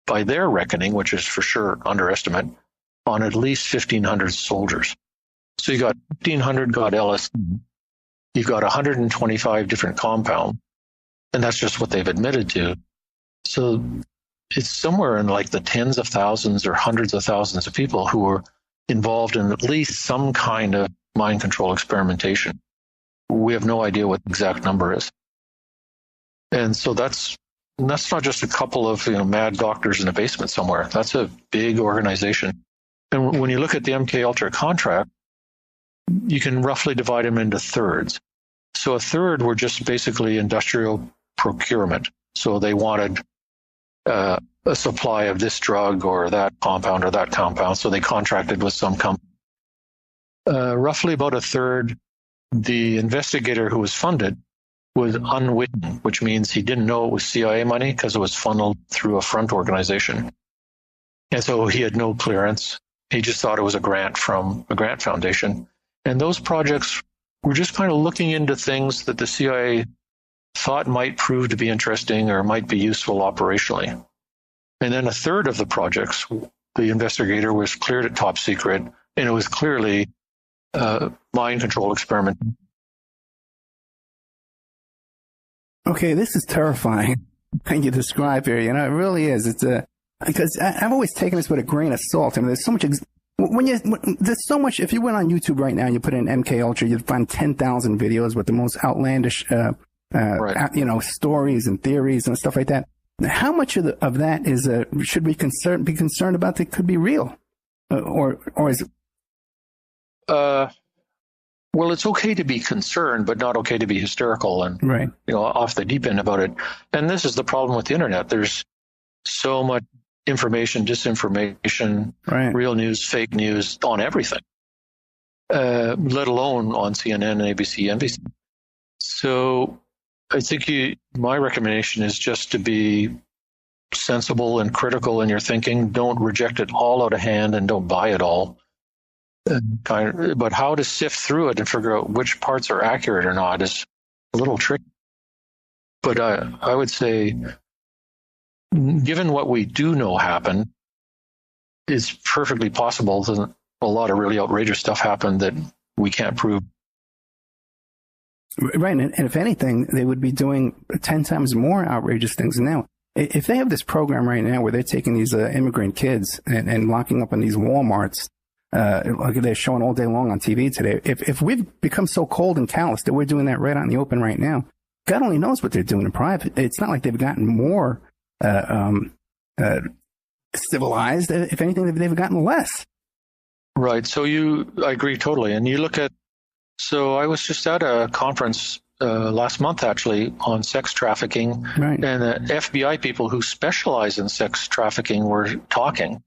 by their reckoning, which is for sure underestimate, on at least 1,500 soldiers. So you got 1,500 got LSD, you've got 125 different compounds, and that's just what they've admitted to. So it's somewhere in like the tens of thousands or hundreds of thousands of people who were involved in at least some kind of mind control experimentation. We have no idea what the exact number is. And so that's not just a couple of mad doctors in a basement somewhere. That's a big organization. And when you look at the MK Ultra contract, you can roughly divide them into thirds. So a third were just basically industrial procurement. So they wanted a supply of this drug or that compound. So they contracted with some company. Roughly about a third, the investigator who was funded was unwitting, which means he didn't know it was CIA money because it was funneled through a front organization. And so he had no clearance. He just thought it was a grant from a grant foundation. And those projects were just kind of looking into things that the CIA thought might prove to be interesting or might be useful operationally. And then a third of the projects, the investigator was cleared at top secret, and it was clearly mind control experiment. Okay, this is terrifying. Can you describe here? You know, it really is. It's because I've always taken this with a grain of salt. I mean, there's so much. There's so much. If you went on YouTube right now and you put in MK Ultra, you'd find 10,000 videos with the most outlandish, stories and theories and stuff like that. How much of that is should we be concerned about that could be real, or is it? Well, it's okay to be concerned, but not okay to be hysterical and right. Off the deep end about it. And this is the problem with the internet. There's so much information, disinformation, right. Real news, fake news on everything, let alone on CNN, ABC, NBC. So I think my recommendation is just to be sensible and critical in your thinking. Don't reject it all out of hand and don't buy it all. But how to sift through it and figure out which parts are accurate or not is a little tricky. But I would say, given what we do know happened, it's perfectly possible that a lot of really outrageous stuff happened that we can't prove. Right, and if anything, they would be doing 10 times more outrageous things now. If they have this program right now where they're taking these immigrant kids and locking up in these Walmarts, like they're showing all day long on TV today, if we've become so cold and callous that we're doing that right out in the open right now, God only knows what they're doing in private. It's not like they've gotten more civilized. If anything, they've gotten less. Right. So I agree totally. And you look at, so I was just at a conference last month, actually, on sex trafficking. Right. And the FBI people who specialize in sex trafficking were talking.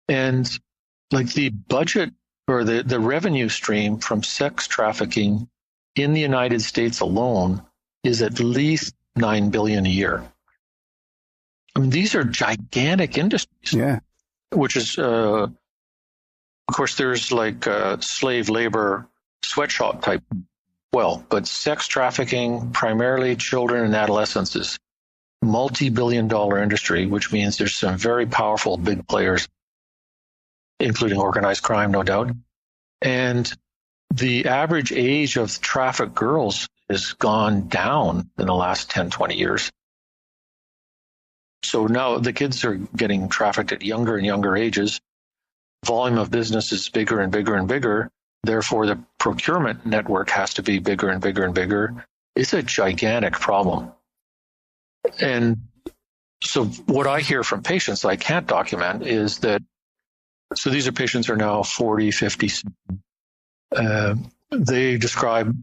And like the budget or the revenue stream from sex trafficking in the United States alone is at least $9 billion a year. I mean, these are gigantic industries. Yeah. Which is, of course, there's like slave labor, sweatshop type. Well, but sex trafficking, primarily children and adolescents, is multi-billion-dollar industry, which means there's some very powerful big players, including organized crime, no doubt. And the average age of trafficked girls has gone down in the last 10, 20 years. So now the kids are getting trafficked at younger and younger ages. Volume of business is bigger and bigger and bigger. Therefore, the procurement network has to be bigger and bigger and bigger. It's a gigantic problem. And so what I hear from patients I can't document is that, so these are patients who are now 40, 50. They describe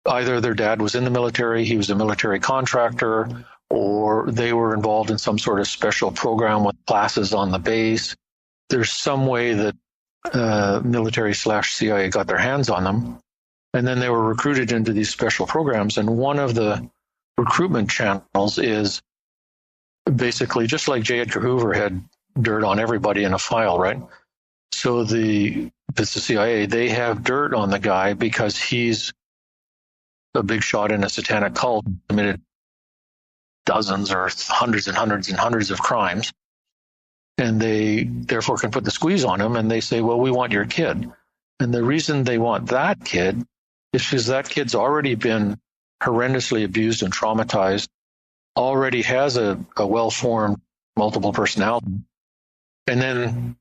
either their dad was in the military, he was a military contractor, or they were involved in some sort of special program with classes on the base. There's some way that military/CIA got their hands on them, and then they were recruited into these special programs. And one of the recruitment channels is basically just like J. Edgar Hoover had dirt on everybody in a file, right? So it's the CIA, they have dirt on the guy because he's a big shot in a satanic cult, committed dozens or hundreds and hundreds and hundreds of crimes. And they therefore can put the squeeze on him, and they say, well, we want your kid. And the reason they want that kid is because that kid's already been horrendously abused and traumatized, already has a well-formed multiple personality, and then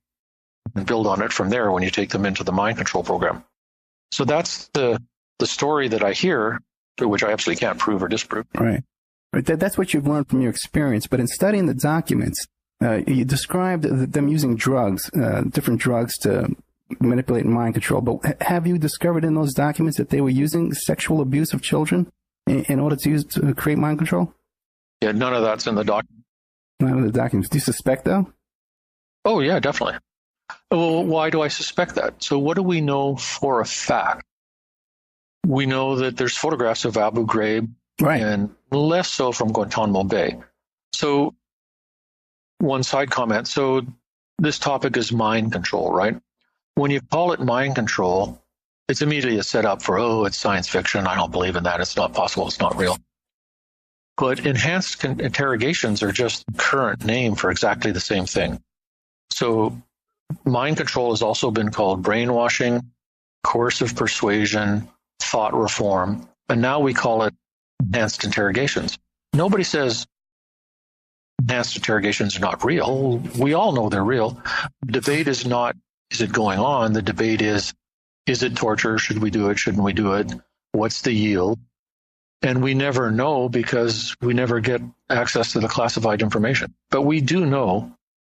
build on it from there when you take them into the mind control program. So that's the story that I hear, which I absolutely can't prove or disprove. Right. That's what you've learned from your experience. But in studying the documents, You described them using drugs, different drugs to manipulate mind control. But have you discovered in those documents that they were using sexual abuse of children in order to create mind control? Yeah, none of that's in the document. None of the documents. Do you suspect, though? Oh, yeah, definitely. Well, why do I suspect that? So what do we know for a fact? We know that there's photographs of Abu Ghraib, right, and less so from Guantanamo Bay. So one side comment. So this topic is mind control, right? When you call it mind control, it's immediately a setup for, it's science fiction. I don't believe in that. It's not possible. It's not real. But enhanced interrogations are just the current name for exactly the same thing. So mind control has also been called brainwashing, coercive persuasion, thought reform, and now we call it enhanced interrogations. Nobody says enhanced interrogations are not real. We all know they're real. The debate is not, is it going on? The debate is it torture? Should we do it? Shouldn't we do it? What's the yield? And we never know because we never get access to the classified information. But we do know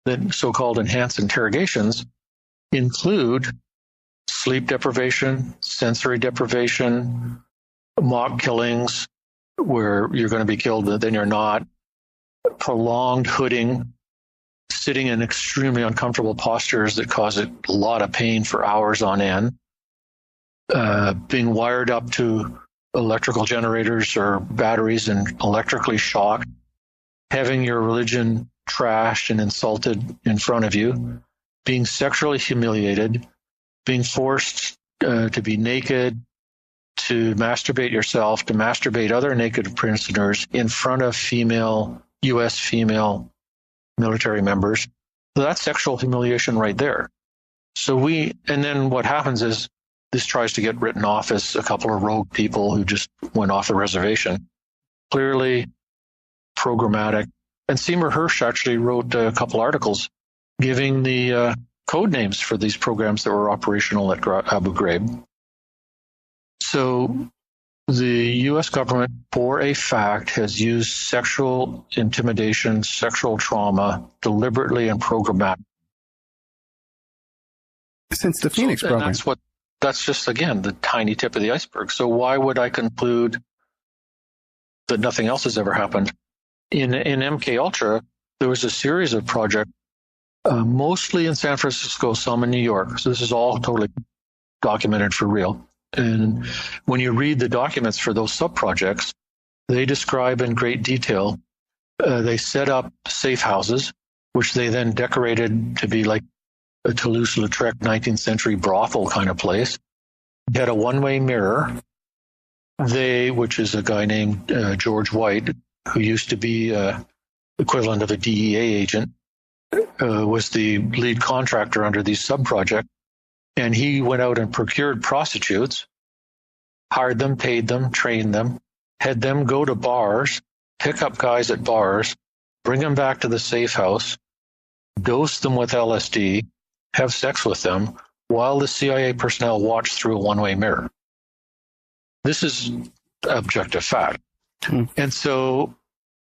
that so-called enhanced interrogations include sleep deprivation, sensory deprivation, mock killings where you're going to be killed, but then you're not, prolonged hooding, sitting in extremely uncomfortable postures that cause a lot of pain for hours on end, being wired up to electrical generators or batteries and electrically shocked, having your religion trashed and insulted in front of you, being sexually humiliated, being forced to be naked, to masturbate yourself, to masturbate other naked prisoners in front of U.S. female military members. So that's sexual humiliation right there. And then what happens is this tries to get written off as a couple of rogue people who just went off the reservation. Clearly programmatic. And Seymour Hersh actually wrote a couple articles giving the code names for these programs that were operational at Abu Ghraib. So the U.S. government, for a fact, has used sexual intimidation, sexual trauma deliberately and programmatically. Since the Phoenix program. That's just, again, the tiny tip of the iceberg. So why would I conclude that nothing else has ever happened? In MK Ultra, there was a series of projects, mostly in San Francisco, some in New York. So this is all totally documented for real. And when you read the documents for those sub-projects, they describe in great detail. They set up safe houses, which they then decorated to be like a Toulouse-Lautrec 19th century brothel kind of place. They had a one-way mirror. Which is a guy named George White, who used to be equivalent of a DEA agent, was the lead contractor under these sub-projects. And he went out and procured prostitutes, hired them, paid them, trained them, had them go to bars, pick up guys at bars, bring them back to the safe house, dose them with LSD, have sex with them, while the CIA personnel watched through a one-way mirror. This is objective fact. And so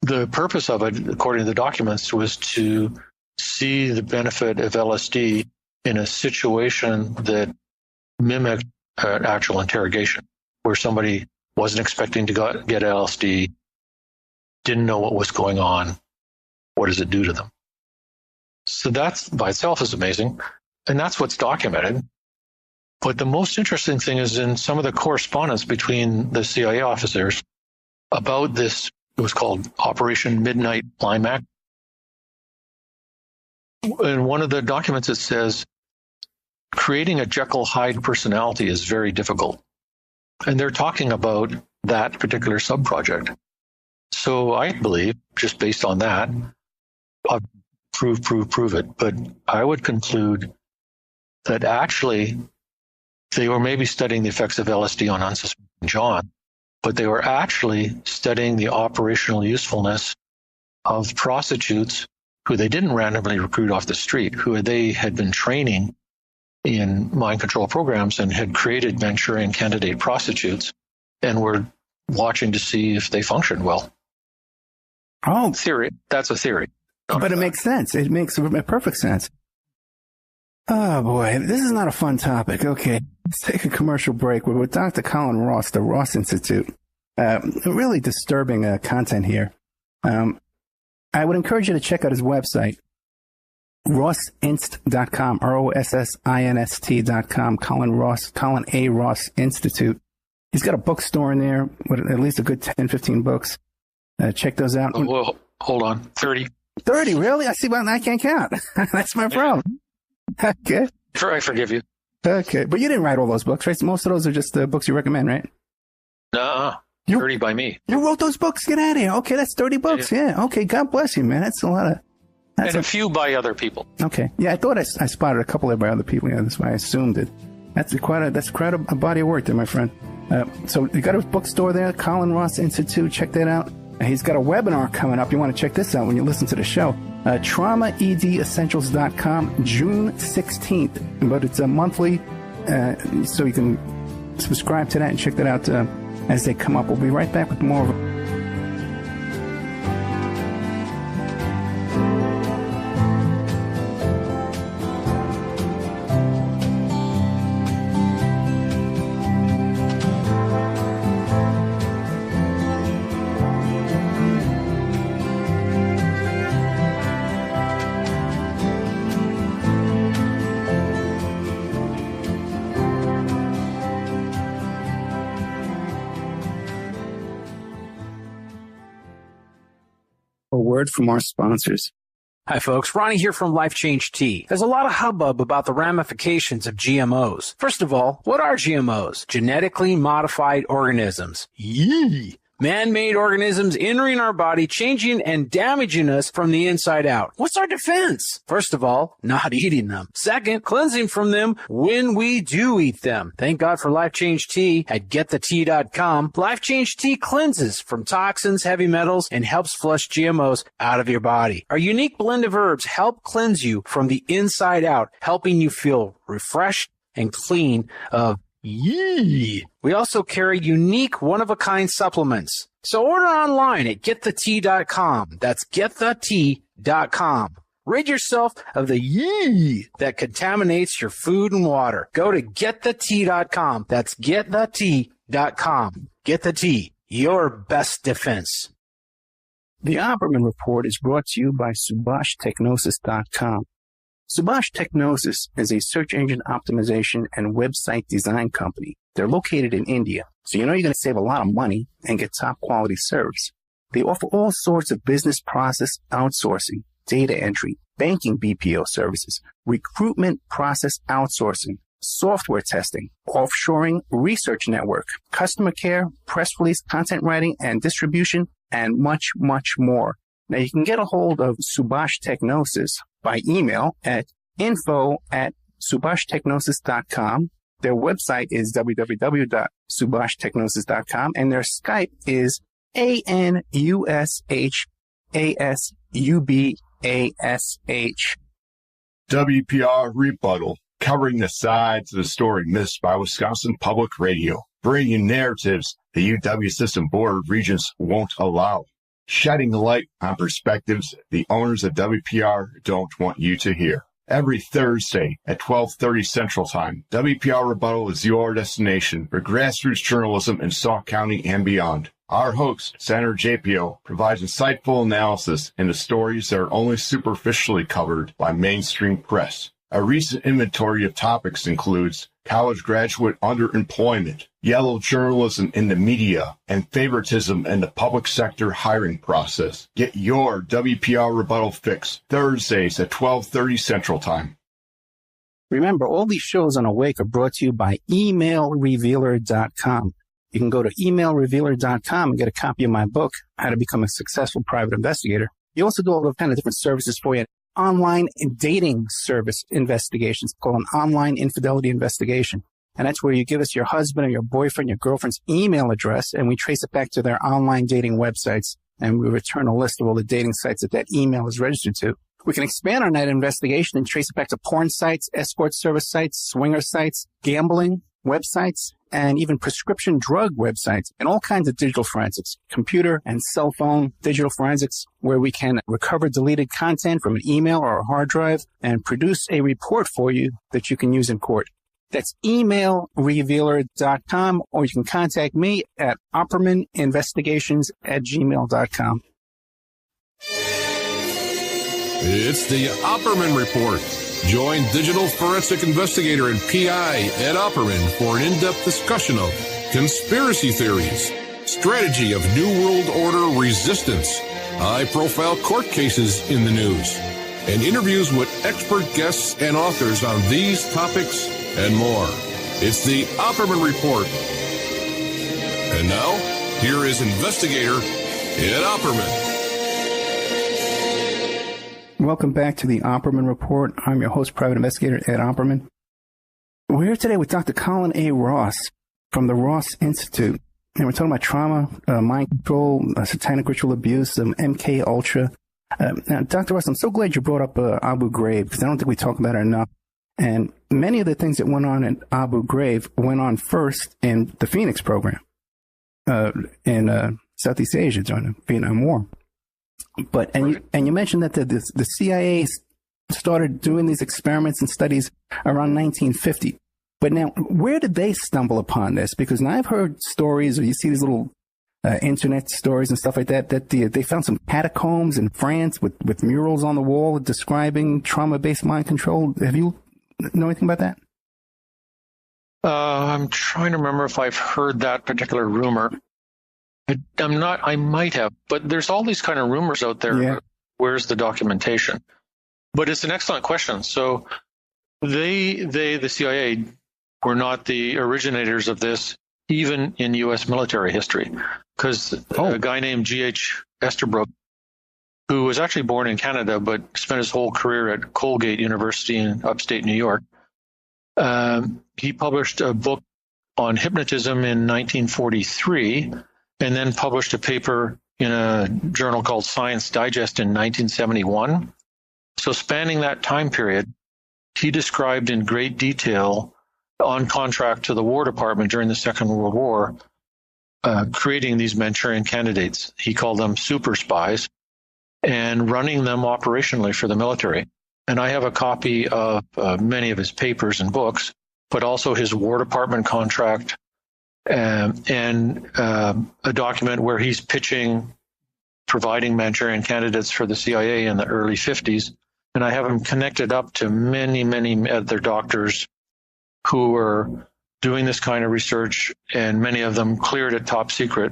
the purpose of it, according to the documents, was to see the benefit of LSD in a situation that mimicked actual interrogation, where somebody wasn't expecting to get LSD, didn't know what was going on. What does it do to them? So that's by itself is amazing. And that's what's documented. But the most interesting thing is in some of the correspondence between the CIA officers about this, it was called Operation Midnight Climax. In one of the documents, it says, creating a Jekyll-Hyde personality is very difficult. And they're talking about that particular sub-project. So I believe, just based on that, I'll prove it. But I would conclude that actually they were maybe studying the effects of LSD on unsuspecting John, but they were actually studying the operational usefulness of prostitutes who they didn't randomly recruit off the street, who they had been training in mind control programs and had created Manchurian candidate prostitutes and were watching to see if they functioned well. Oh, theory. That's a theory. But it makes sense. It makes perfect sense. Oh, boy. This is not a fun topic. Okay. Let's take a commercial break. We're with Dr. Colin Ross, the Ross Institute. Really disturbing content here. I would encourage you to check out his website, rossinst.com, ROSSINST.com, Colin A. Ross Institute. He's got a bookstore in there with at least a good 10, 15 books. Check those out. Oh, well, hold on. 30. 30, really? I see. Well, I can't count. That's my problem. Okay. I forgive you. Okay. But you didn't write all those books, right? Most of those are just books you recommend, right? 30 by me. You wrote those books? Get out of here. Okay, that's 30 books. Yeah. Okay, God bless you, man. That's a lot of... And a few by other people. Okay. Yeah, I thought I spotted a couple there by other people. Yeah, that's why I assumed it. That's quite a body of work there, my friend. So you got a bookstore there, Colin Ross Institute. Check that out. He's got a webinar coming up. You want to check this out when you listen to the show. TraumaEDessentials.com, June 16th. But it's a monthly, so you can subscribe to that and check that out as they come up. We'll be right back with more of it. A word from our sponsors. Hi folks, Ronnie here from Life Change Tea. There's a lot of hubbub about the ramifications of GMOs. First of all, what are GMOs? Genetically modified organisms. Yee! Man-made organisms entering our body, changing and damaging us from the inside out. What's our defense? First of all, not eating them. Second, cleansing from them when we do eat them. Thank God for Life Change Tea at getthetea.com. Life Change Tea cleanses from toxins, heavy metals, and helps flush GMOs out of your body. Our unique blend of herbs help cleanse you from the inside out, helping you feel refreshed and clean of yee. We also carry unique one-of-a-kind supplements. So order online at getthetea.com. That's getthetea.com. Rid yourself of the yee that contaminates your food and water. Go to getthetea.com. That's getthetea.com. Get the Tea, your best defense. The Opperman Report is brought to you by SubhashTechnosis.com. Subash Technosis is a search engine optimization and website design company. They're located in India, so you know you're going to save a lot of money and get top quality service. They offer all sorts of business process outsourcing, data entry, banking BPO services, recruitment process outsourcing, software testing, offshoring, research network, customer care, press release, content writing and distribution, and much, much more. Now you can get a hold of Subash Technosis by email at info@subashtechnosis.com. Their website is www.subashtechnosis.com, and their Skype is ANUSHASUBASH. WPR Rebuttal, covering the sides of the story missed by Wisconsin Public Radio, bringing narratives the UW System Board of Regents won't allow, shedding light on perspectives the owners of WPR don't want you to hear. Every Thursday at 12:30 Central Time, WPR Rebuttal is your destination for grassroots journalism in Sauk County and beyond. Our host, Senator JPO, provides insightful analysis into stories that are only superficially covered by mainstream press. A recent inventory of topics includes college graduate underemployment, yellow journalism in the media, and favoritism in the public sector hiring process. Get your WPR Rebuttal fix Thursdays at 12:30 Central Time. Remember, all these shows on Awake are brought to you by emailrevealer.com. You can go to emailrevealer.com and get a copy of my book, How to Become a Successful Private Investigator. You also do all the kind of different services for you. Online dating service investigations called an online infidelity investigation. And that's where you give us your husband or your boyfriend, your girlfriend's email address, and we trace it back to their online dating websites, and we return a list of all the dating sites that email is registered to. We can expand on that investigation and trace it back to porn sites, escort service sites, swinger sites, gambling, websites, and even prescription drug websites, and all kinds of digital forensics, computer and cell phone digital forensics, where we can recover deleted content from an email or a hard drive and produce a report for you that you can use in court. That's emailrevealer.com, or you can contact me at oppermaninvestigations@gmail.com. It's the Opperman Report. Join digital forensic investigator and PI Ed Opperman for an in-depth discussion of conspiracy theories, strategy of New World Order resistance, high-profile court cases in the news, and interviews with expert guests and authors on these topics and more. It's the Opperman Report. And now, here is investigator Ed Opperman. Welcome back to the Opperman Report. I'm your host, private investigator Ed Opperman. We're here today with Dr. Colin A. Ross from the Ross Institute, and we're talking about trauma, mind control, satanic ritual abuse, MK Ultra. Now, Dr. Ross, I'm so glad you brought up Abu Ghraib, because I don't think we talk about it enough. And many of the things that went on in Abu Ghraib went on first in the Phoenix program in Southeast Asia during the Vietnam War. But and you mentioned that the CIA started doing these experiments and studies around 1950. But now, where did they stumble upon this? Because now I've heard stories, or you see these little internet stories and stuff like that, that they found some catacombs in France with murals on the wall describing trauma-based mind control. Have you know anything about that? I'm trying to remember if I've heard that particular rumor. I might have, but there's all these kind of rumors out there. Yeah. Where's the documentation? But it's an excellent question. So the CIA, were not the originators of this, even in U.S. military history, because a guy named G.H. Estabrook, who was actually born in Canada but spent his whole career at Colgate University in upstate New York, he published a book on hypnotism in 1943, and then published a paper in a journal called Science Digest in 1971. So spanning that time period, he described in great detail, on contract to the War Department during the Second World War, creating these Manchurian candidates. He called them super spies, and running them operationally for the military. And I have a copy of many of his papers and books, but also his War Department contract, and a document where he's providing Manchurian candidates for the CIA in the early 50s. And I have him connected up to many, many other doctors who were doing this kind of research, and many of them cleared it top secret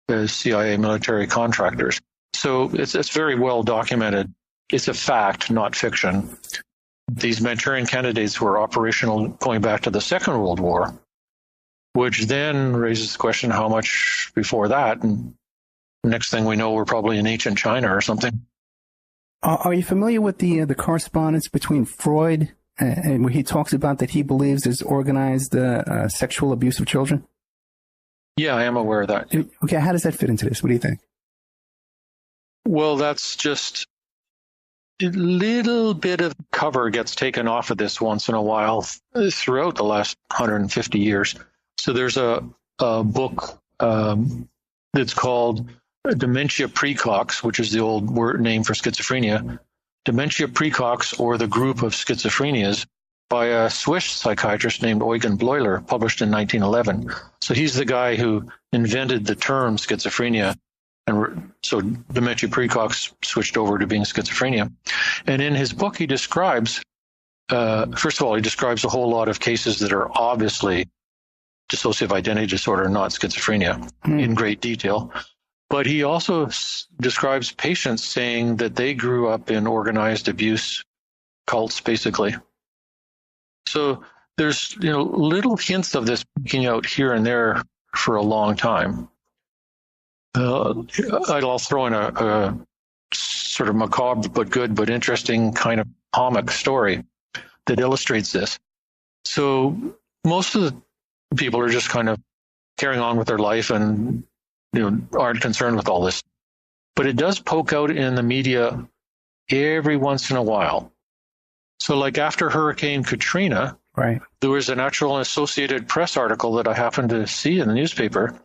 as CIA military contractors. So it's very well documented. It's a fact, not fiction. These Manchurian candidates were operational going back to the Second World War, which then raises the question, how much before that? And next thing we know, we're probably in ancient China or something. Are you familiar with the correspondence between Freud and where he talks about that he believes there's organized sexual abuse of children? Yeah, I am aware of that. Okay, how does that fit into this? What do you think? Well, that's just a little bit of cover gets taken off of this once in a while throughout the last 150 years. So there's a book that's called Dementia Praecox, which is the old word name for schizophrenia. Dementia Praecox, or the Group of Schizophrenias, by a Swiss psychiatrist named Eugen Bleuler, published in 1911. So he's the guy who invented the term schizophrenia. And so Dementia Praecox switched over to being schizophrenia. And in his book, he describes, first of all, he describes a whole lot of cases that are obviously dissociative identity disorder, not schizophrenia, in great detail. But he also describes patients saying that they grew up in organized abuse cults, basically. So there's little hints of this peeking out here and there for a long time. I'll throw in a sort of macabre but good but interesting kind of comic story that illustrates this. So most of the people are just kind of carrying on with their life and aren't concerned with all this. But it does poke out in the media every once in a while. So like after Hurricane Katrina, Right. There was an actual Associated Press article that I happened to see in the newspaper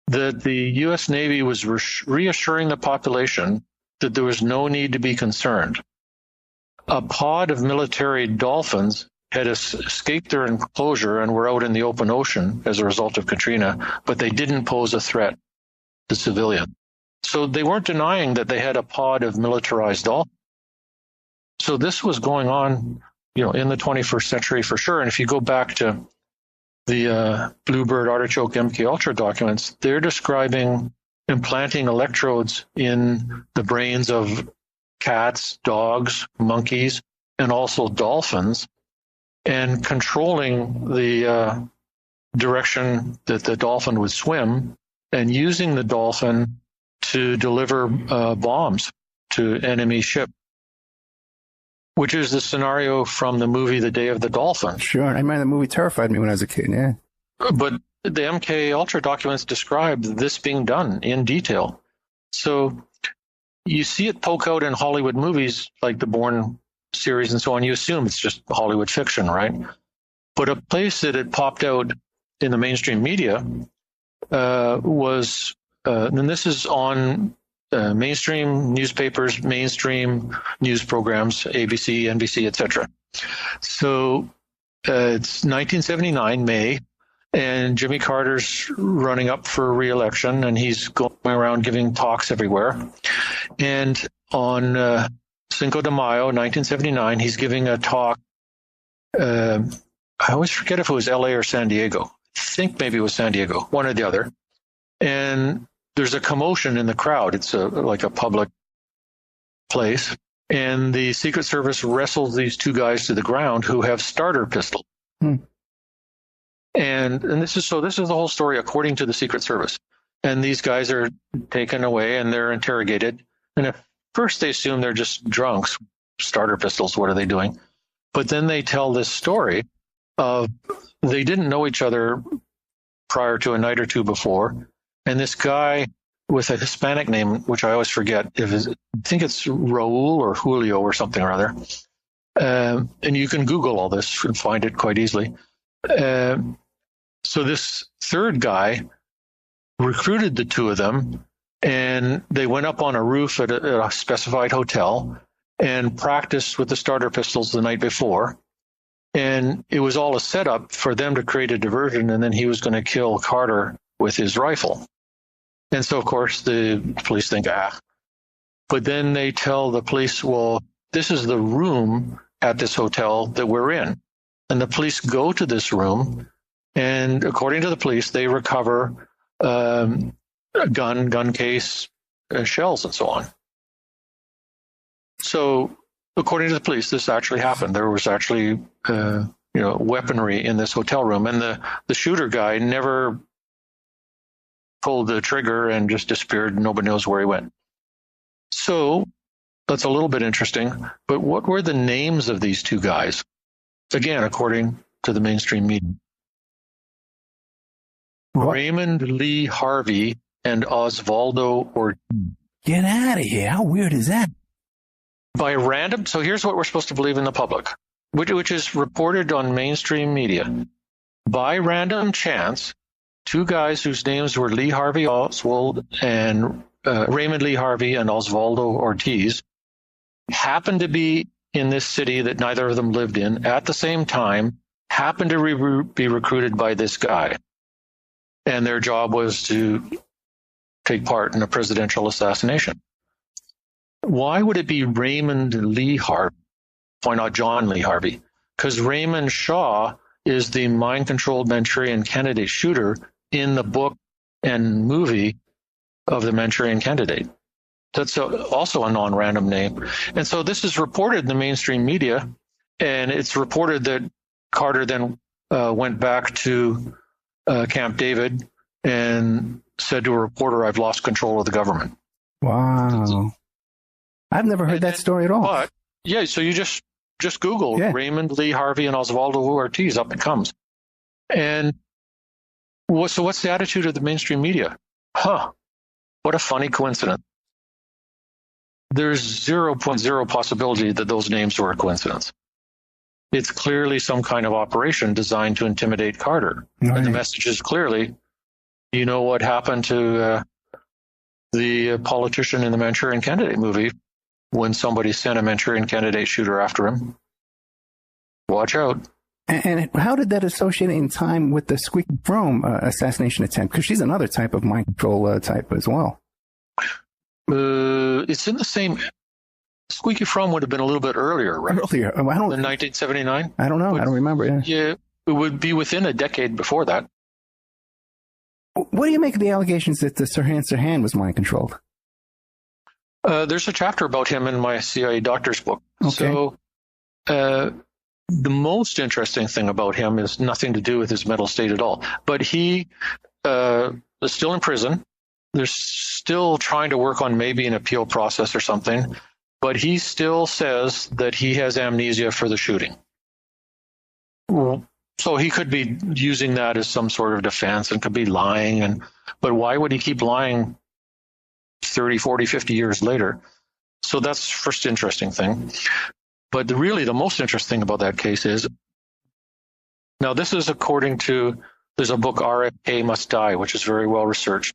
that the U.S. Navy was reassuring the population that there was no need to be concerned. A pod of military dolphins had escaped their enclosure and were out in the open ocean as a result of Katrina, but they didn't pose a threat to civilians. So they weren't denying that they had a pod of militarized dolphins. So this was going on, in the 21st century for sure. And if you go back to the Bluebird Artichoke MK Ultra documents, they're describing implanting electrodes in the brains of cats, dogs, monkeys, and also dolphins, and controlling the direction that the dolphin would swim, and using the dolphin to deliver bombs to enemy ship, which is the scenario from the movie The Day of the Dolphin. Sure. I remember the movie terrified me when I was a kid, yeah. But the MK Ultra documents describe this being done in detail. So you see it poke out in Hollywood movies like the Bourne series and so on. You assume it's just Hollywood fiction, right? But a place that it popped out in the mainstream media was, and this is on mainstream newspapers, mainstream news programs, ABC, NBC, etc. So it's 1979, May, and Jimmy Carter's running up for re-election, and he's going around giving talks everywhere. And on Cinco de Mayo, 1979, he's giving a talk. I always forget if it was LA or San Diego. I think maybe it was San Diego, one or the other. And there's a commotion in the crowd. It's like a public place. And the Secret Service wrestles these two guys to the ground who have starter pistols. And this is the whole story according to the Secret Service. And these guys are taken away and they're interrogated. And at first they assume they're just drunks, starter pistols, what are they doing? But then they tell this story of they didn't know each other prior to a night or two before. And this guy with a Hispanic name, which I always forget, I think it's Raul or Julio or something or other. And you can Google all this and find it quite easily. So this third guy recruited the two of them, and they went up on a roof at a specified hotel and practiced with the starter pistols the night before. And it was all a setup for them to create a diversion, and then he was going to kill Carter with his rifle. And so, of course, the police think, But then they tell the police, well, this is the room at this hotel that we're in. And the police go to this room, and according to the police, they recover a gun case, shells, and so on. So, according to the police, this actually happened. There was actually, weaponry in this hotel room, and the shooter guy never pulled the trigger and just disappeared. Nobody knows where he went. So that's a little bit interesting. But what were the names of these two guys? Again, according to the mainstream media. What? Raymond Lee Harvey and Osvaldo Ortiz. Get out of here. How weird is that? By random. So here's what we're supposed to believe in the public, which is reported on mainstream media. By random chance, two guys whose names were Lee Harvey Oswald and Raymond Lee Harvey and Osvaldo Ortiz happened to be in this city that neither of them lived in at the same time, happened to be recruited by this guy. And their job was to take part in a presidential assassination. Why would it be Raymond Lee Harvey? Why not John Lee Harvey? Because Raymond Shaw is the mind-controlled Manchurian Candidate shooter in the book and movie of the Manchurian Candidate. That's also a non-random name. And so this is reported in the mainstream media, and it's reported that Carter then went back to Camp David and said to a reporter, "I've lost control of the government." Wow. I've never heard that story at all. But, yeah, so you just Google Raymond Lee Harvey and Osvaldo Ortiz, up it comes. And so what's the attitude of the mainstream media? What a funny coincidence. There's 0.0 possibility that those names were a coincidence. it's clearly some kind of operation designed to intimidate Carter. Right. And the message is clearly, you know what happened to the politician in the Manchurian Candidate movie when somebody sent a Manchurian Candidate shooter after him. Watch out. And how did that associate in time with the Squeaky Fromme assassination attempt? Because she's another type of mind control type as well. It's in the same. Squeaky Fromme would have been a little bit earlier, right? Earlier. In 1979? I don't know. I don't remember. Yeah, it would be within a decade before that. What do you make of the allegations that Sirhan Sirhan was mind controlled? There's a chapter about him in my CIA doctor's book. Okay. So the most interesting thing about him is nothing to do with his mental state at all. But he is still in prison. They're still trying to work on maybe an appeal process or something. But he still says that he has amnesia for the shooting. So he could be using that as some sort of defense and could be lying. But why would he keep lying 30, 40, 50 years later? So that's the first interesting thing. But really the most interesting thing about that case is, now this is according to, there's a book, RFK Must Die, which is very well researched.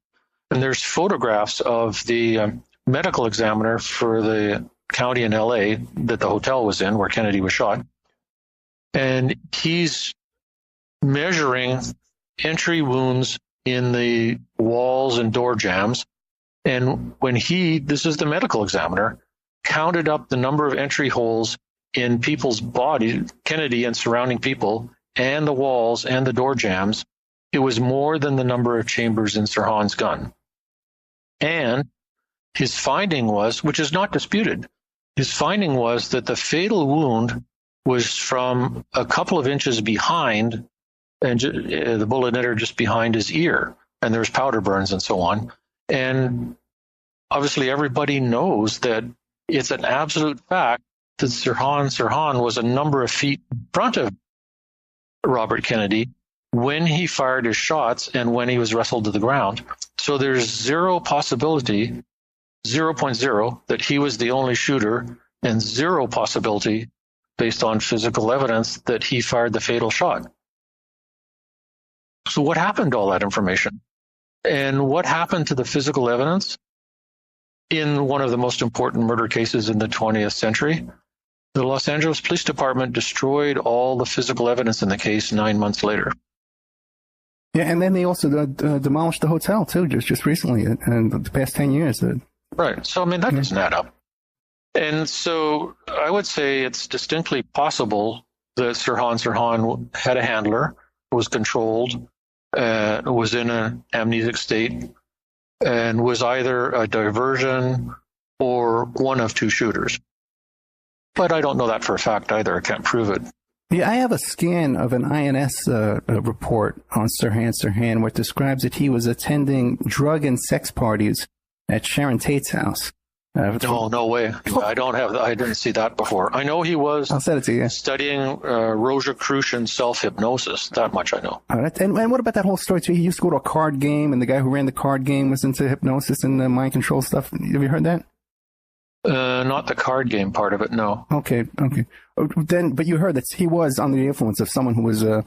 And there's photographs of the medical examiner for the county in LA that the hotel was in where Kennedy was shot. And he's measuring entry wounds in the walls and door jambs. And when this is the medical examiner, counted up the number of entry holes in people's bodies, Kennedy and surrounding people, and the walls and the door jambs, it was more than the number of chambers in Sirhan's gun. And his finding was, which is not disputed, his finding was that the fatal wound was from a couple of inches behind, and the bullet entered just behind his ear, and there was powder burns and so on. And obviously everybody knows that it's an absolute fact that Sirhan was a number of feet in front of Robert Kennedy when he fired his shots and when he was wrestled to the ground. So there's zero possibility, 0.0, that he was the only shooter, and zero possibility, based on physical evidence, that he fired the fatal shot. So what happened to all that information? And what happened to the physical evidence in one of the most important murder cases in the 20th century? The Los Angeles Police Department destroyed all the physical evidence in the case 9 months later. Yeah, and then they also demolished the hotel, too, just recently, in the past 10 years. Right. So, I mean, that doesn't add up. And so I would say it's distinctly possible that Sirhan had a handler, was controlled, was in an amnesic state, and was either a diversion or one of two shooters. But I don't know that for a fact either. I can't prove it. Yeah, I have a scan of an INS report on Sirhan where it describes that he was attending drug and sex parties at Sharon Tate's house. Oh, no way. I didn't see that before. I know he was I'll send it to you. studying Rosicrucian self-hypnosis. That much I know. And what about that whole story, too? He used to go to a card game, and the guy who ran the card game was into hypnosis and mind control stuff. Have you heard that? Not the card game part of it, no. Okay. But you heard that he was under the influence of someone who was a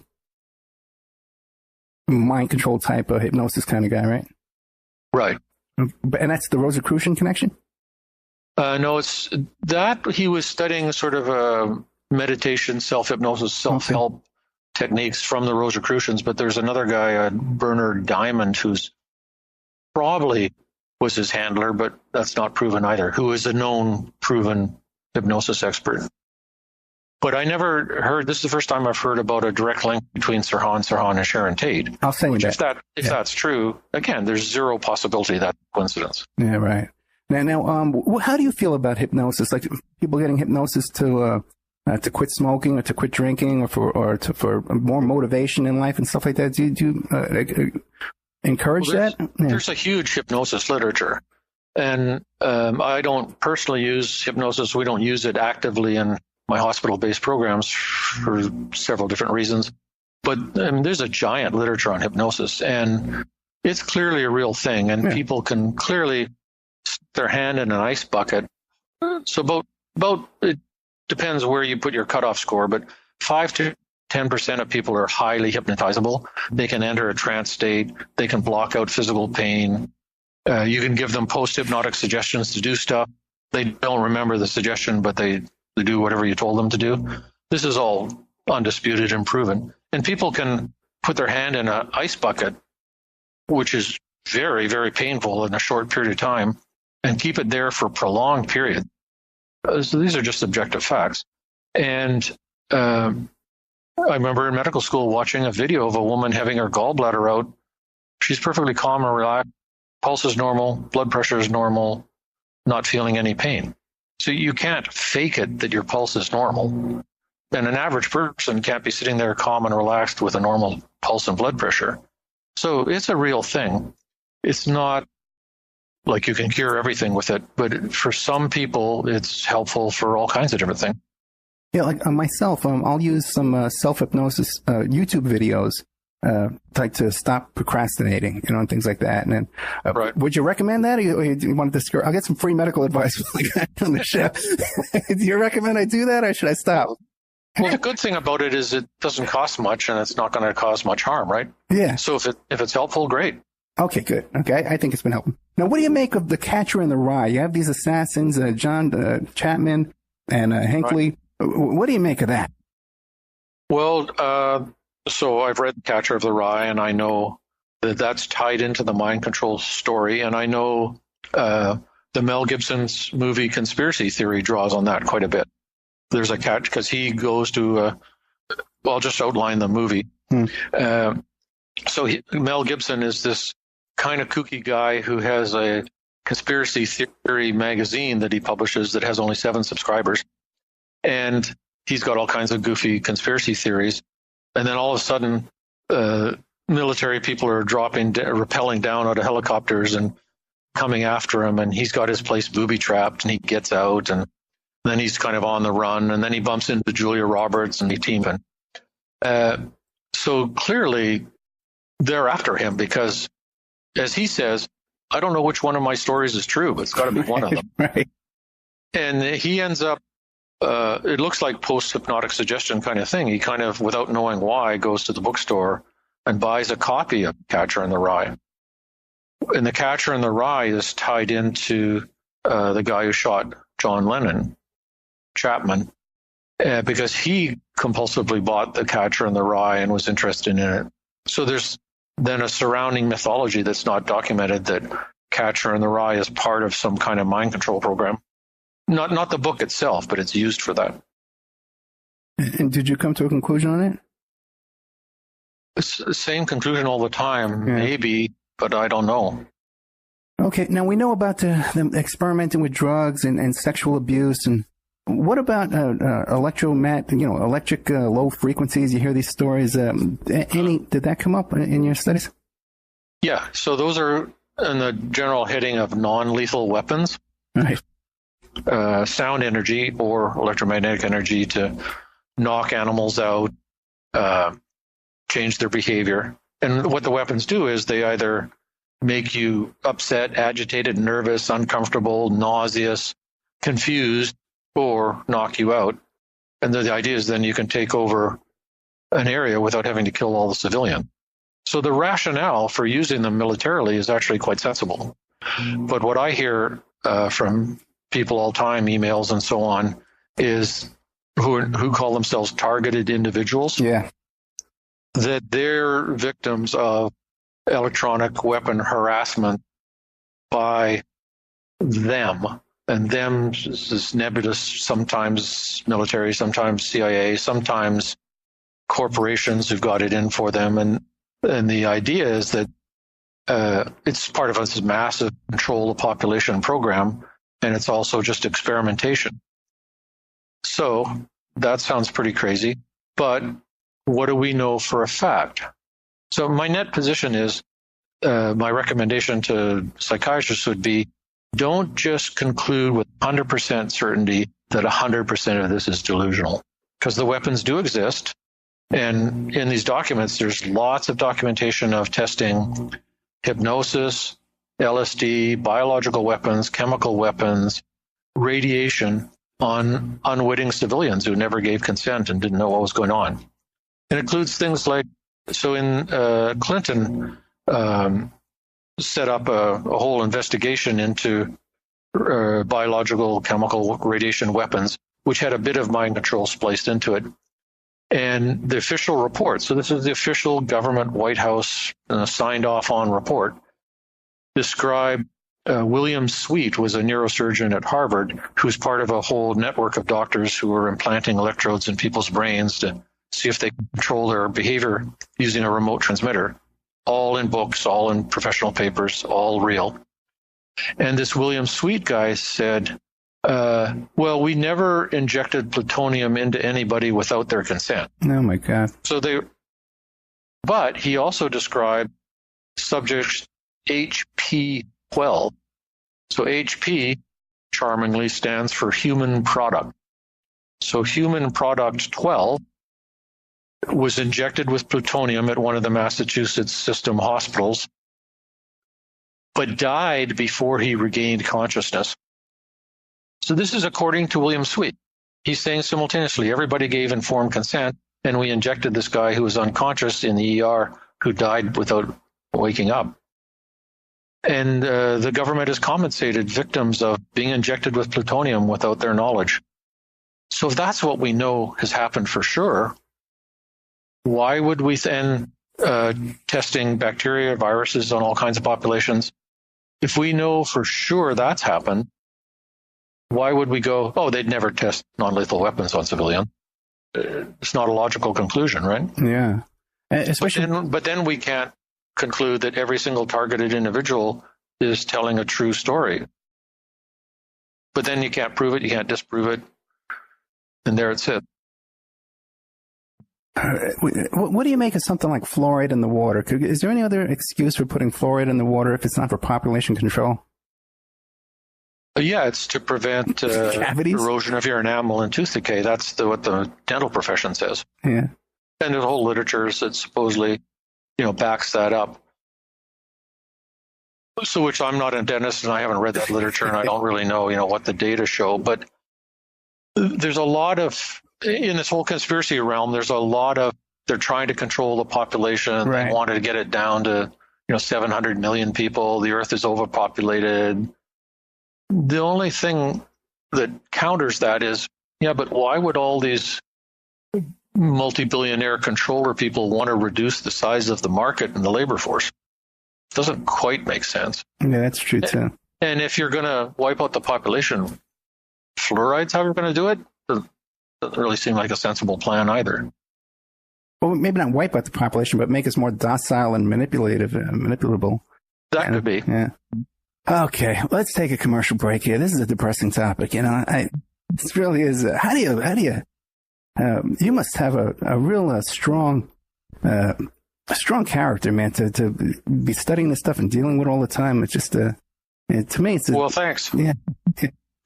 mind control type of hypnosis kind of guy, right? Right. And that's the Rosicrucian connection? No, it's that he was studying sort of meditation, self-hypnosis, self-help techniques from the Rosicrucians, but there's another guy, Bernard Diamond, who's probably was his handler, but that's not proven either, who is a known, proven hypnosis expert. But I never heard, this is the first time I've heard about a direct link between Sirhan and Sharon Tate. I'll send you that. If that's true, again, there's zero possibility that's coincidence. Yeah, right. Now, how do you feel about hypnosis? Like people getting hypnosis to quit smoking or to quit drinking or for more motivation in life and stuff like that? Do you encourage that? Yeah. There's a huge hypnosis literature. And I don't personally use hypnosis. We don't use it actively in my hospital-based programs for several different reasons. But I mean, there's a giant literature on hypnosis, and it's clearly a real thing, and people can clearly stick their hand in an ice bucket. So about it depends where you put your cutoff score, but 5 to 10% of people are highly hypnotizable. They can enter a trance state. They can block out physical pain. You can give them post-hypnotic suggestions to do stuff. They don't remember the suggestion, but they do whatever you told them to do. This is all undisputed and proven. And people can put their hand in an ice bucket, which is very, very painful in a short period of time, and keep it there for a prolonged period. So these are just objective facts. And I remember in medical school watching a video of a woman having her gallbladder out. She's perfectly calm and relaxed. Pulse is normal. Blood pressure is normal. Not feeling any pain. So you can't fake it that your pulse is normal. And an average person can't be sitting there calm and relaxed with a normal pulse and blood pressure. So it's a real thing. It's not like you can cure everything with it, but for some people, it's helpful for all kinds of different things. Yeah, like myself, I'll use some self-hypnosis YouTube videos like to stop procrastinating, and things like that. And then, right. Would you recommend that? Or do you want to discourage? I'll get some free medical advice like that on the show. Do you recommend I do that, or should I stop? Well, the good thing about it is it doesn't cost much, and it's not going to cause much harm, right? Yeah. So if it's helpful, great. Okay, good. Okay, I think it's been helping. Now, what do you make of The Catcher in the Rye? You have these assassins, John Chapman and Hinckley. Right. What do you make of that? Well, so I've read The Catcher of the Rye, and I know that that's tied into the mind control story, and I know the Mel Gibson's movie Conspiracy Theory draws on that quite a bit. There's a catch because he goes to, I'll just outline the movie. Mel Gibson is this kind of kooky guy who has a conspiracy theory magazine that he publishes that has only 7 subscribers. And he's got all kinds of goofy conspiracy theories. And then all of a sudden, military people are rappelling down out of helicopters and coming after him. And he's got his place booby-trapped, and he gets out, and then he's kind of on the run, and then he bumps into Julia Roberts and the team. So clearly they're after him because, as he says, I don't know which one of my stories is true, but it's got to be one of them. Right. And he ends up, it looks like post-hypnotic suggestion kind of thing. He kind of, without knowing why, goes to the bookstore and buys a copy of Catcher in the Rye. And The Catcher in the Rye is tied into the guy who shot John Lennon, Chapman, because he compulsively bought The Catcher in the Rye and was interested in it. So there's then a surrounding mythology that's not documented that Catcher in the Rye is part of some kind of mind control program. Not the book itself, but it's used for that. And did you come to a conclusion on it? It's the same conclusion all the time, maybe, but I don't know. Okay, now we know about them experimenting with drugs and sexual abuse, and what about electric low frequencies? You hear these stories. Did that come up in your studies? Yeah, so those are in the general heading of non-lethal weapons. Right. Sound energy or electromagnetic energy to knock animals out, change their behavior. And what the weapons do is they either make you upset, agitated, nervous, uncomfortable, nauseous, confused, or knock you out. And the idea is then you can take over an area without having to kill all the civilians. So the rationale for using them militarily is actually quite sensible. But what I hear from people all the time, emails and so on, is who call themselves targeted individuals. Yeah. That they're victims of electronic weapon harassment by them. And them is nebulous, sometimes military, sometimes CIA, sometimes corporations who've got it in for them. And the idea is that it's part of this massive control of population program, and it's also just experimentation. So that sounds pretty crazy, but what do we know for a fact? So my net position is, my recommendation to psychiatrists would be, don't just conclude with 100% certainty that 100% of this is delusional, because the weapons do exist. And in these documents, there's lots of documentation of testing hypnosis, LSD, biological weapons, chemical weapons, radiation, on unwitting civilians who never gave consent and didn't know what was going on. It includes things like, so in Clinton set up a whole investigation into biological, chemical, radiation weapons, which had a bit of mind control spliced into it. And the official report, so this is the official government White House signed off on report, described William Sweet was a neurosurgeon at Harvard who's part of a whole network of doctors who are implanting electrodes in people's brains to see if they control their behavior using a remote transmitter. All in books, all in professional papers, all real. And this William Sweet guy said, well, we never injected plutonium into anybody without their consent. Oh, my God. But he also described subject HP-12. So HP, charmingly, stands for human product. So human product 12 was injected with plutonium at one of the Massachusetts system hospitals, but died before he regained consciousness. So this is according to William Sweet. He's saying simultaneously, everybody gave informed consent, and we injected this guy who was unconscious in the ER who died without waking up. And the government has compensated victims of being injected with plutonium without their knowledge. So if that's what we know has happened for sure, why would we then testing bacteria, viruses on all kinds of populations? If we know for sure that's happened, why would we go, oh, they'd never test non-lethal weapons on civilians? It's not a logical conclusion, right? Yeah. Especially, but then we can't conclude that every single targeted individual is telling a true story. But then you can't prove it, you can't disprove it, and there it sits. What do you make of something like fluoride in the water? Is there any other excuse for putting fluoride in the water if it's not for population control? Yeah, it's to prevent erosion of your enamel and tooth decay. That's what the dental profession says. Yeah. And there's whole literature that supposedly, backs that up. So, which I'm not a dentist and I haven't read that literature and I don't really know, what the data show. But there's a lot of, in this whole conspiracy realm, there's a lot of, they're trying to control the population. Right. They wanted to get it down to, 700 million people. The earth is overpopulated. The only thing that counters that is, but why would all these multi-billionaire controller people want to reduce the size of the market and the labor force? It doesn't quite make sense. Yeah, that's true too. And if you're going to wipe out the population, fluoride's how you're going to do it? Doesn't really seem like a sensible plan either. Well, maybe not wipe out the population, but make us more docile and manipulable. That could be. Yeah. Okay, let's take a commercial break here. This is a depressing topic. This really is. How do you? You must have a real strong character, man, to be studying this stuff and dealing with it all the time. It's just to me, it's well, thanks. Yeah.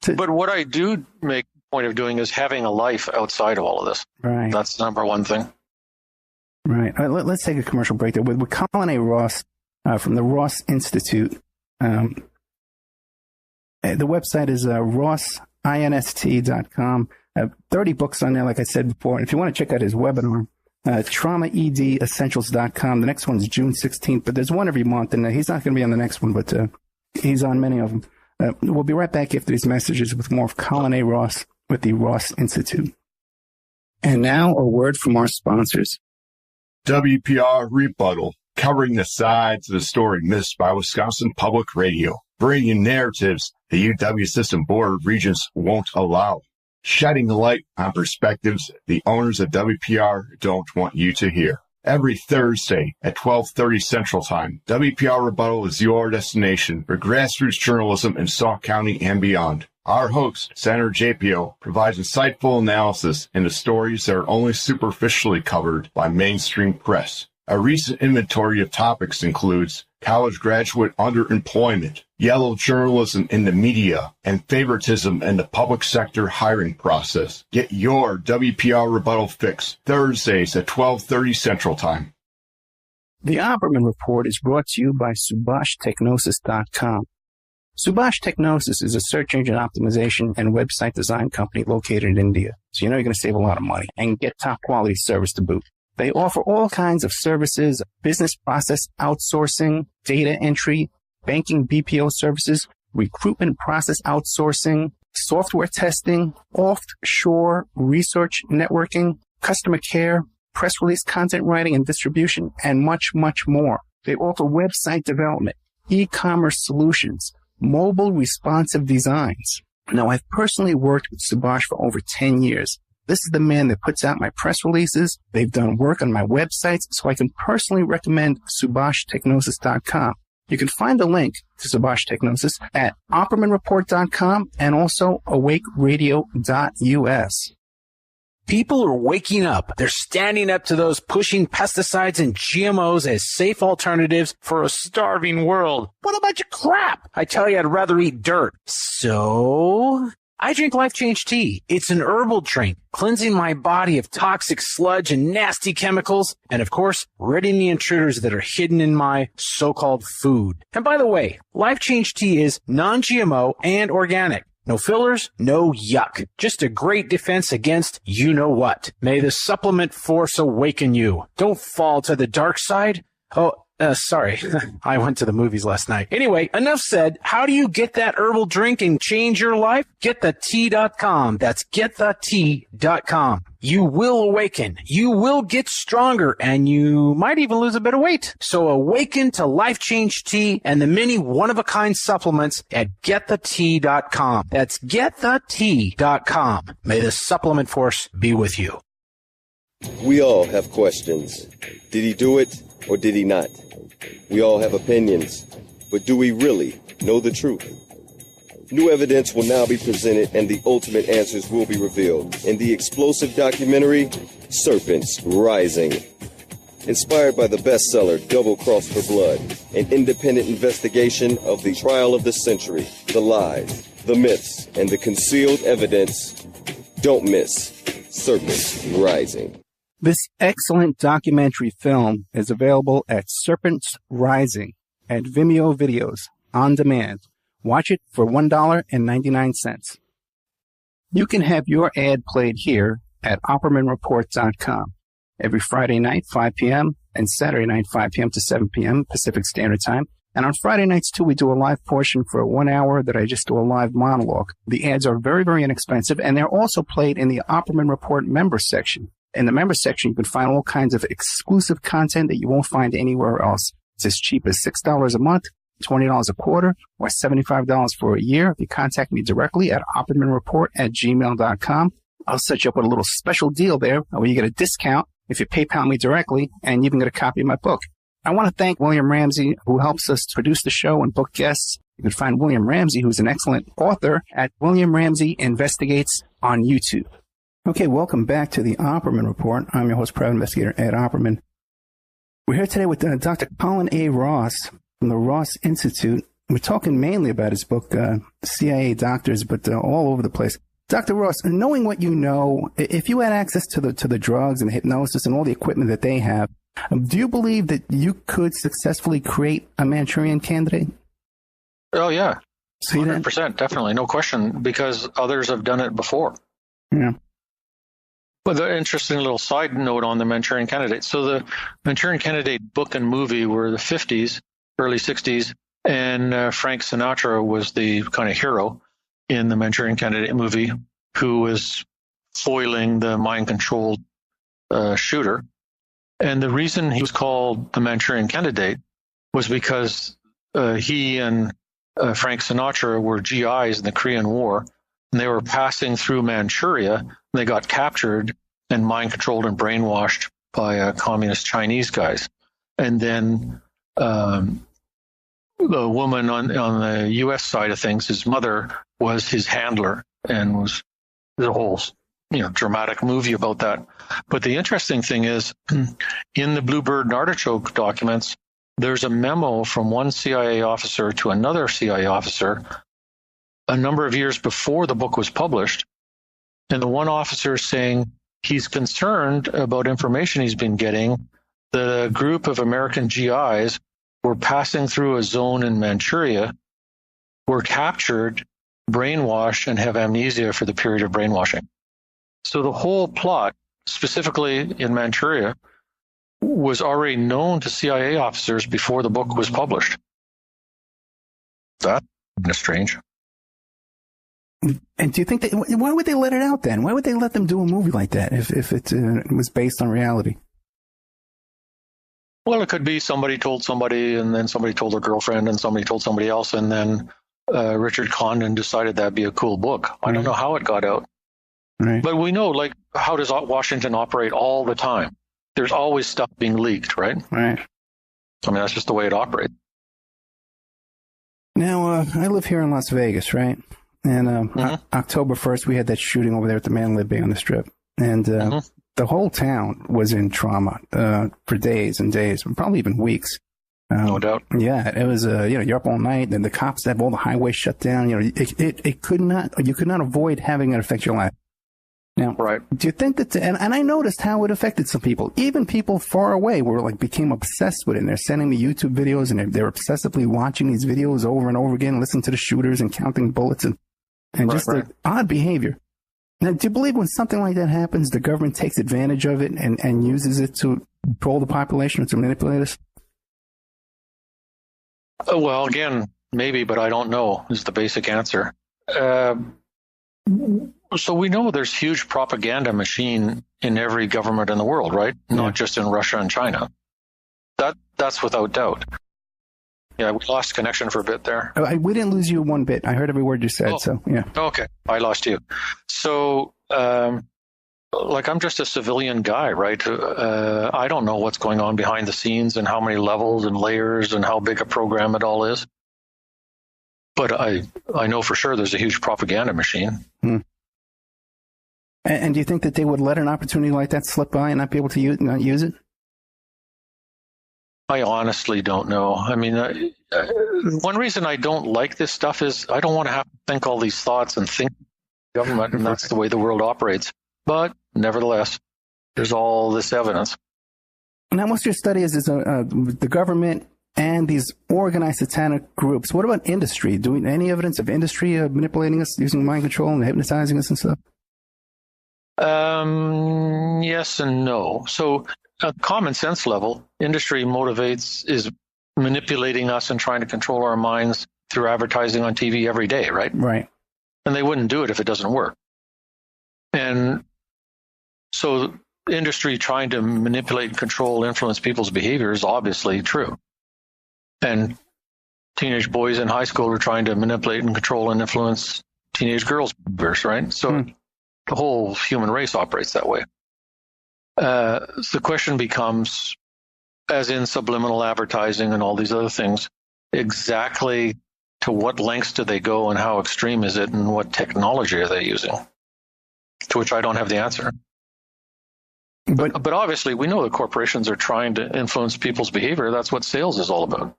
But what I do make a point of doing is having a life outside of all of this. Right. That's the number one thing. Right. All right, let's take a commercial break there with Colin A. Ross from the Ross Institute. The website is rossinst.com. 30 books on there, like I said before. And if you want to check out his webinar, traumaedessentials.com. The next one's June 16th, but there's one every month, and he's not going to be on the next one, but he's on many of them. We'll be right back after these messages with more of Colin A. Ross with the Ross Institute. And now a word from our sponsors. WPR Rebuttal, covering the sides of the story missed by Wisconsin Public Radio, bringing narratives the UW System Board of Regents won't allow, shedding light on perspectives the owners of WPR don't want you to hear. Every Thursday at 12:30 Central Time, WPR Rebuttal is your destination for grassroots journalism in Sauk County and beyond. Our host, Senator JPO, provides insightful analysis into stories that are only superficially covered by mainstream press. A recent inventory of topics includes college graduate underemployment, yellow journalism in the media, and favoritism in the public sector hiring process. Get your WPR Rebuttal fix Thursdays at 12:30 Central Time. The Opperman Report is brought to you by SubhashTechnosis.com. Subhash Technosis is a search engine optimization and website design company located in India. So you know you're going to save a lot of money and get top quality service to boot. They offer all kinds of services, business process outsourcing, data entry, banking BPO services, recruitment process outsourcing, software testing, offshore research networking, customer care, press release content writing and distribution, and much, much more. They offer website development, e-commerce solutions, mobile responsive designs. Now, I've personally worked with Subhash for over 10 years. This is the man that puts out my press releases. They've done work on my websites, so I can personally recommend SubhashTechnosis.com. You can find a link to Subhash Technosis at OppermanReport.com and also awakeradio.us. People are waking up. They're standing up to those pushing pesticides and GMOs as safe alternatives for a starving world. What a bunch of crap! I tell you, I'd rather eat dirt. So I drink Life Change Tea. It's an herbal drink, cleansing my body of toxic sludge and nasty chemicals, and of course, ridding the intruders that are hidden in my so-called food. And by the way, Life Change Tea is non-GMO and organic. No fillers, no yuck. Just a great defense against you-know-what. May the supplement force awaken you. Don't fall to the dark side. Sorry. I went to the movies last night. Anyway, enough said. How do you get that herbal drink and change your life? GetTheTea.com. That's GetTheTea.com. You will awaken. You will get stronger, and you might even lose a bit of weight. So awaken to Life Change Tea and the many one-of-a-kind supplements at GetTheTea.com. That's GetTheTea.com. May the supplement force be with you. We all have questions. Did he do it or did he not? We all have opinions, but do we really know the truth? New evidence will now be presented and the ultimate answers will be revealed in the explosive documentary, Serpents Rising. Inspired by the bestseller Double Cross for Blood, an independent investigation of the trial of the century, the lies, the myths, and the concealed evidence. Don't miss Serpents Rising. This excellent documentary film is available at Serpents Rising at Vimeo Videos on demand. Watch it for $1.99. You can have your ad played here at OppermanReport.com every Friday night, 5 p.m., and Saturday night, 5 p.m. to 7 p.m. Pacific Standard Time. And on Friday nights, too, we do a live portion for 1 hour that I just do a live monologue. The ads are very, very inexpensive, and they're also played in the Opperman Report member section. In the member section, you can find all kinds of exclusive content that you won't find anywhere else. It's as cheap as $6 a month, $20 a quarter, or $75 for a year. If you contact me directly at oppermanreport@gmail.com, I'll set you up with a little special deal there where you get a discount if you PayPal me directly, and you can get a copy of my book. I want to thank William Ramsey, who helps us produce the show and book guests. You can find William Ramsey, who's an excellent author, at William Ramsey Investigates on YouTube. Okay, welcome back to the Opperman Report. I'm your host, private investigator Ed Opperman. We're here today with Dr. Colin A. Ross from the Ross Institute. We're talking mainly about his book, CIA Doctors, but all over the place. Dr. Ross, knowing what you know, if you had access to the drugs and the hypnosis and all the equipment that they have, do you believe that you could successfully create a Manchurian Candidate? Oh, yeah. 100%, definitely. No question, because others have done it before. Yeah. Well, the interesting little side note on the Manchurian Candidate. So the Manchurian Candidate book and movie were the 50s, early 60s, and Frank Sinatra was the kind of hero in the Manchurian Candidate movie, who was foiling the mind-controlled shooter. And the reason he was called the Manchurian Candidate was because he and Frank Sinatra were GIs in the Korean War, and they were passing through Manchuria, and they got captured and mind-controlled and brainwashed by communist Chinese guys. And then the woman on the U.S. side of things, his mother, was his handler, and was the whole dramatic movie about that. But the interesting thing is, in the Bluebird and Artichoke documents, there's a memo from one CIA officer to another CIA officer a number of years before the book was published. And the one officer is saying he's concerned about information he's been getting. The group of American GIs were passing through a zone in Manchuria were captured, brainwashed, and have amnesia for the period of brainwashing. So the whole plot, specifically in Manchuria, was already known to CIA officers before the book was published. That's strange. And do you think why would they let it out then? Why would they let them do a movie like that if it was based on reality? Well, it could be somebody told somebody, and then somebody told their girlfriend, and somebody told somebody else, and then Richard Condon decided that'd be a cool book. I don't know how it got out. Right. But we know, like, how does Washington operate all the time? There's always stuff being leaked, right? Right. I mean, that's just the way it operates. Now, I live here in Las Vegas, right? And October 1st, we had that shooting over there at the Mandalay Bay on the Strip. And the whole town was in trauma for days and days, probably even weeks. No doubt. Yeah, it was, you're up all night, and the cops have all the highways shut down. You could not avoid having it affect your life. Now, right. Do you think that, and I noticed how it affected some people, even people far away became obsessed with it. And they're sending me YouTube videos, and they're obsessively watching these videos over and over again, listening to the shooters and counting bullets and just odd behavior. Now, do you believe when something like that happens, the government takes advantage of it and uses it to control the population, to manipulate us? Well, again, maybe, but I don't know is the basic answer. So we know there's huge propaganda machine in every government in the world, right? Yeah. Not just in Russia and China. That's without doubt. Yeah, we lost connection for a bit there. We didn't lose you one bit. I heard every word you said, so yeah. Okay, I lost you. So, I'm just a civilian guy, right? I don't know what's going on behind the scenes and how many levels and layers and how big a program it all is. But I know for sure there's a huge propaganda machine. And do you think that they would let an opportunity like that slip by and not be able to not use it? I honestly don't know. I mean, one reason I don't like this stuff is I don't want to have to think all these thoughts and think government, and that's the way the world operates. But nevertheless, there's all this evidence. Now, most of your study is the government and these organized satanic groups. What about industry? Any evidence of industry manipulating us, using mind control and hypnotizing us and stuff? Yes and no. So at common sense level, industry is manipulating us and trying to control our minds through advertising on TV every day, right? Right. And they wouldn't do it if it doesn't work. And so industry trying to manipulate, control, influence people's behavior is obviously true. And teenage boys in high school are trying to manipulate and control and influence teenage girls' behaviors, right? So the whole human race operates that way. So the question becomes, as in subliminal advertising and all these other things, exactly to what lengths do they go and how extreme is it and what technology are they using? To which I don't have the answer. But obviously we know that corporations are trying to influence people's behavior. That's what sales is all about.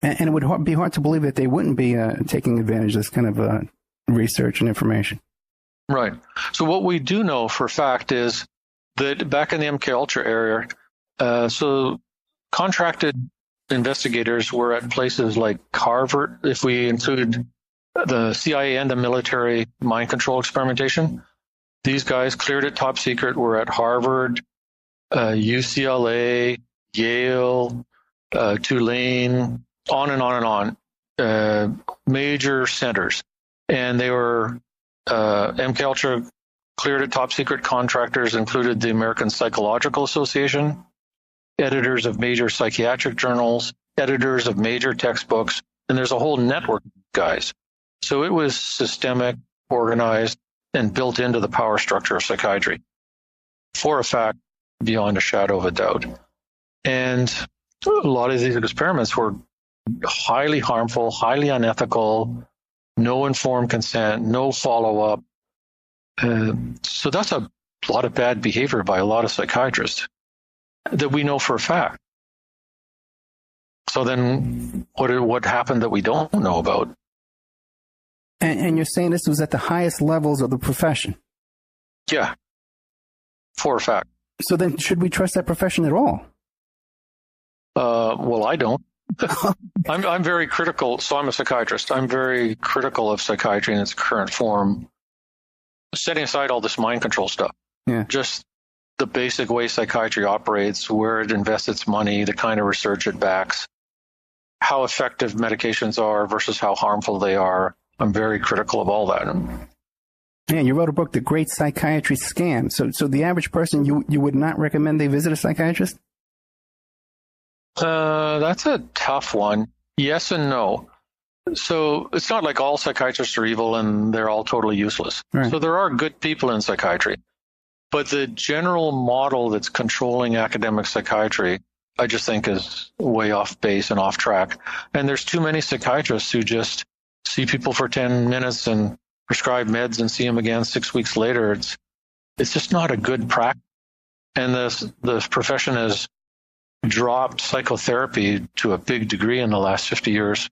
And it would be hard to believe that they wouldn't be taking advantage of this kind of research and information. Right. So what we do know for a fact is that back in the MKUltra area, so contracted investigators were at places like Harvard, if we include the CIA and the military mind control experimentation. These guys cleared it top secret, were at Harvard, UCLA, Yale, Tulane, on and on and on, major centers. And they were MKUltra cleared it top secret contractors included the American Psychological Association, editors of major psychiatric journals, editors of major textbooks, and there's a whole network of guys. So it was systemic, organized, and built into the power structure of psychiatry, for a fact, beyond a shadow of a doubt. And a lot of these experiments were highly harmful, highly unethical, no informed consent, no follow-up. So that's a lot of bad behavior by a lot of psychiatrists that we know for a fact. So then what happened that we don't know about? And you're saying this was at the highest levels of the profession? Yeah, for a fact. So then should we trust that profession at all? Well, I don't. I'm very critical. So I'm a psychiatrist. I'm very critical of psychiatry in its current form, setting aside all this mind control stuff. Yeah. Just the basic way psychiatry operates, where it invests its money, the kind of research it backs, how effective medications are versus how harmful they are. I'm very critical of all that. Yeah, you wrote a book, The Great Psychiatry Scam. So the average person, you would not recommend they visit a psychiatrist? That's a tough one. Yes and no. So it's not like all psychiatrists are evil and they're all totally useless. Right. So there are good people in psychiatry. But the general model that's controlling academic psychiatry, I just think is way off base and off track. And there's too many psychiatrists who just see people for 10 minutes and prescribe meds and see them again 6 weeks later. It's just not a good practice. And the profession has dropped psychotherapy to a big degree in the last 50 years,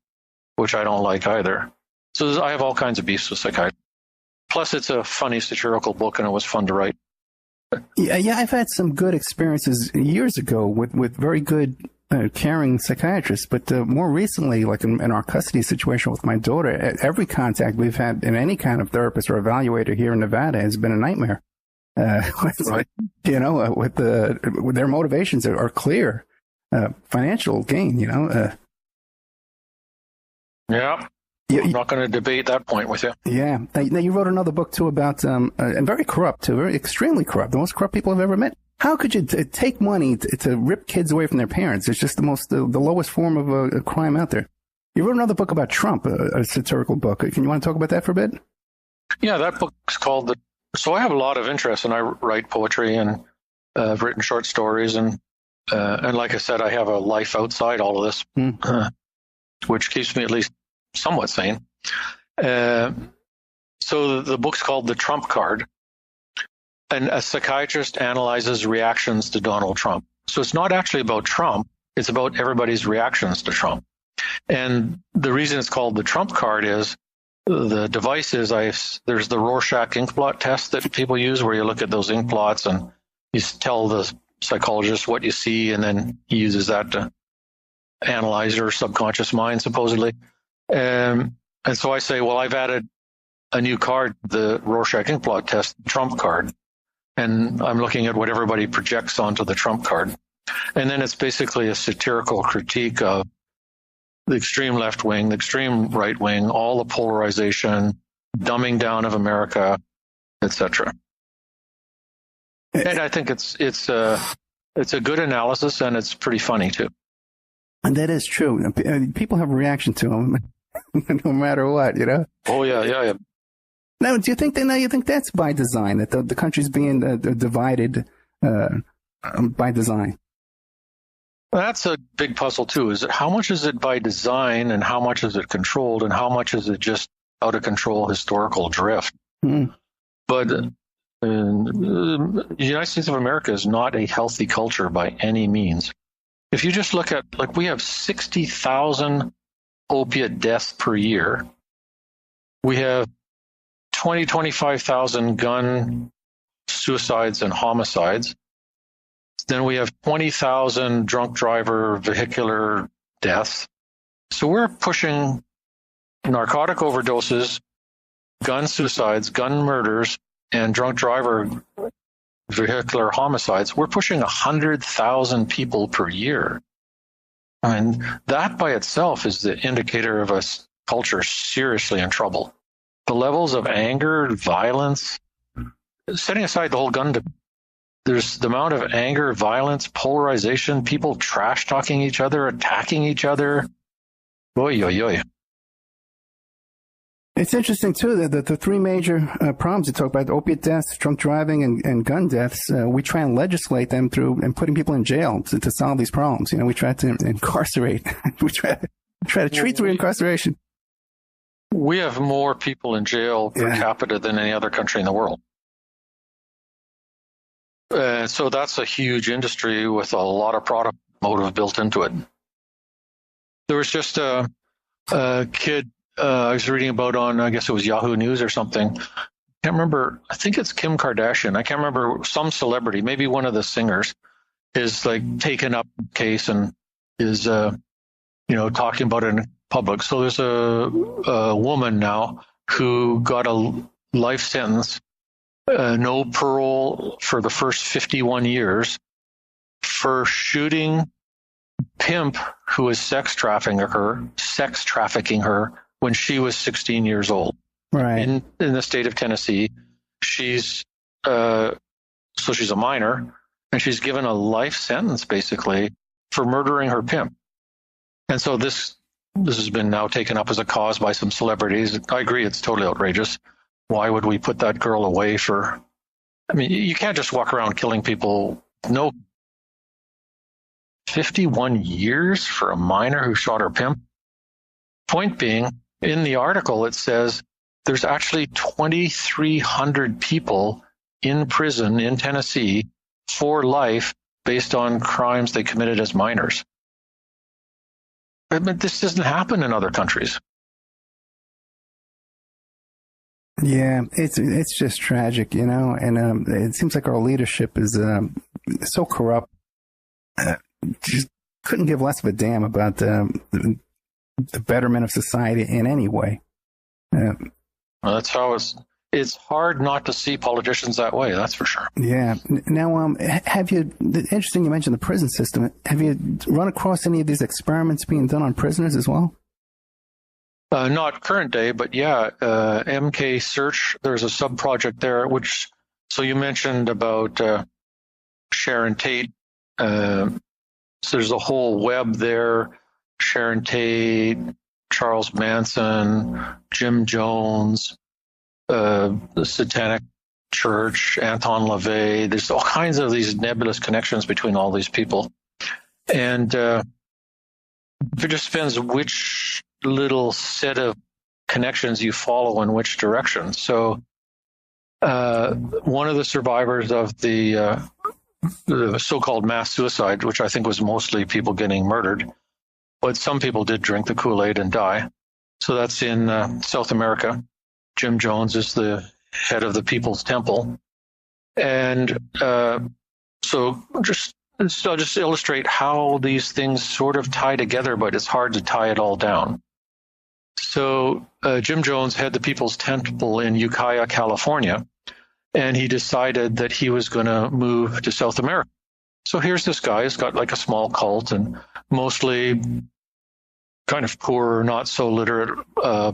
which I don't like either. So I have all kinds of beefs with psychiatry. Plus, it's a funny satirical book, and it was fun to write. Yeah, I've had some good experiences years ago with very good, caring psychiatrists. But more recently, like in our custody situation with my daughter, every contact we've had in any kind of therapist or evaluator here in Nevada has been a nightmare. Right. You know, with their motivations are clear, financial gain. You know. Yeah. I'm not going to debate that point with you. Yeah. Now you wrote another book too about and very corrupt too, very extremely corrupt, the most corrupt people I've ever met. How could you take money to rip kids away from their parents? It's just the lowest form of a crime out there. You wrote another book about Trump, a satirical book. You want to talk about that for a bit? Yeah, that book's called So I have a lot of interest, and I write poetry and I've written short stories, and like I said, I have a life outside all of this, which keeps me at least somewhat sane. So the book's called The Trump Card, and a psychiatrist analyzes reactions to Donald Trump. So it's not actually about Trump, it's about everybody's reactions to Trump. And the reason it's called The Trump Card is the device is there's the Rorschach ink blot test that people use, where you look at those ink blots and you tell the psychologist what you see, and then he uses that to analyze your subconscious mind, supposedly. And so I say, well, I've added a new card, the Rorschach ink blot test, Trump card, and I'm looking at what everybody projects onto the Trump card. And then it's basically a satirical critique of the extreme left wing, the extreme right wing, all the polarization, dumbing down of America, etc. And I think it's a good analysis, and it's pretty funny too. And that is true. People have a reaction to them, no matter what, you know. Oh yeah. Now, do you think that's by design, that the country's being divided by design? That's a big puzzle too. Is it how much is it by design, and how much is it controlled, and how much is it just out of control historical drift? But the United States of America is not a healthy culture by any means. If you just look at, like, we have 60,000 opiate deaths per year. We have 25,000 gun suicides and homicides. Then we have 20,000 drunk driver vehicular deaths. So we're pushing narcotic overdoses, gun suicides, gun murders, and drunk driver vehicular homicides. We're pushing 100,000 people per year. I mean, that by itself is the indicator of a culture seriously in trouble. The levels of anger, violence, setting aside the whole gun debate, there's the amount of anger, violence, polarization, people trash talking each other, attacking each other. Oy, oy, oy. It's interesting, too, that the three major problems you talk about, opiate deaths, drunk driving, and gun deaths, we try and legislate them through and putting people in jail to solve these problems. You know, we try to incarcerate. we try to treat through incarceration. We have more people in jail per capita than any other country in the world. So that's a huge industry with a lot of product motive built into it. There was just a kid I was reading about on, I guess it was Yahoo News or something. I can't remember. I think it's Kim Kardashian. I can't remember. Some celebrity, maybe one of the singers, is like taken up case and is talking about it in public. So there's a woman now who got a life sentence, no parole for the first 51 years for shooting pimp who was sex trafficking her when she was 16 years old. Right. In the state of Tennessee. She's she's a minor, and she's given a life sentence basically for murdering her pimp. And so this has been now taken up as a cause by some celebrities. I agree, it's totally outrageous. Why would we put that girl away for? I mean, you can't just walk around killing people. No, 51 years for a minor who shot her pimp. Point being, in the article it says there's actually 2,300 people in prison in Tennessee for life based on crimes they committed as minors. But this doesn't happen in other countries. Yeah, it's just tragic, and it seems like our leadership is so corrupt. Just couldn't give less of a damn about the betterment of society in any way. Well, that's how it's hard not to see politicians that way, that's for sure. Yeah. Now, have you, interesting you mentioned the prison system, have you run across any of these experiments being done on prisoners as well? Not current day, but yeah, MK Search, there's a sub-project there, so you mentioned about Sharon Tate. So there's a whole web there, Sharon Tate, Charles Manson, Jim Jones, the Satanic Church, Anton LaVey. There's all kinds of these nebulous connections between all these people. And it just depends which little set of connections you follow in which direction. So one of the survivors of the so-called mass suicide, which I think was mostly people getting murdered, but some people did drink the Kool-Aid and die. So that's in South America. Jim Jones is the head of the People's Temple. And so I'll just illustrate how these things sort of tie together, but it's hard to tie it all down. So Jim Jones had the People's Temple in Ukiah, California, and he decided that he was going to move to South America. So here's this guy who's got like a small cult and mostly kind of poor, not so literate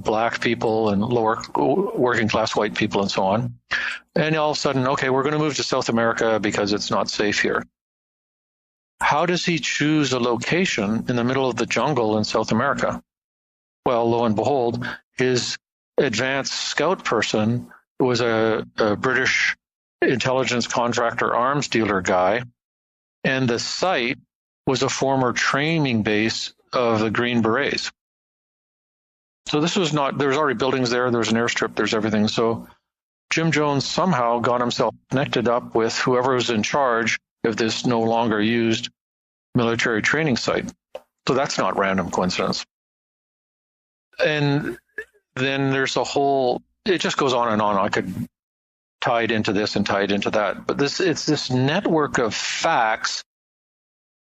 black people and lower working class white people and so on. And all of a sudden, okay, we're going to move to South America because it's not safe here. How does he choose a location in the middle of the jungle in South America? Well, lo and behold, his advanced scout person was a British intelligence contractor arms dealer guy, and the site was a former training base of the Green Berets. So this was not, there was already buildings there, there was an airstrip, there's everything. So Jim Jones somehow got himself connected up with whoever was in charge of this no longer used military training site. So that's not random coincidence. And then there's a whole, it just goes on and on. I could tie it into this and tie it into that. But it's this network of facts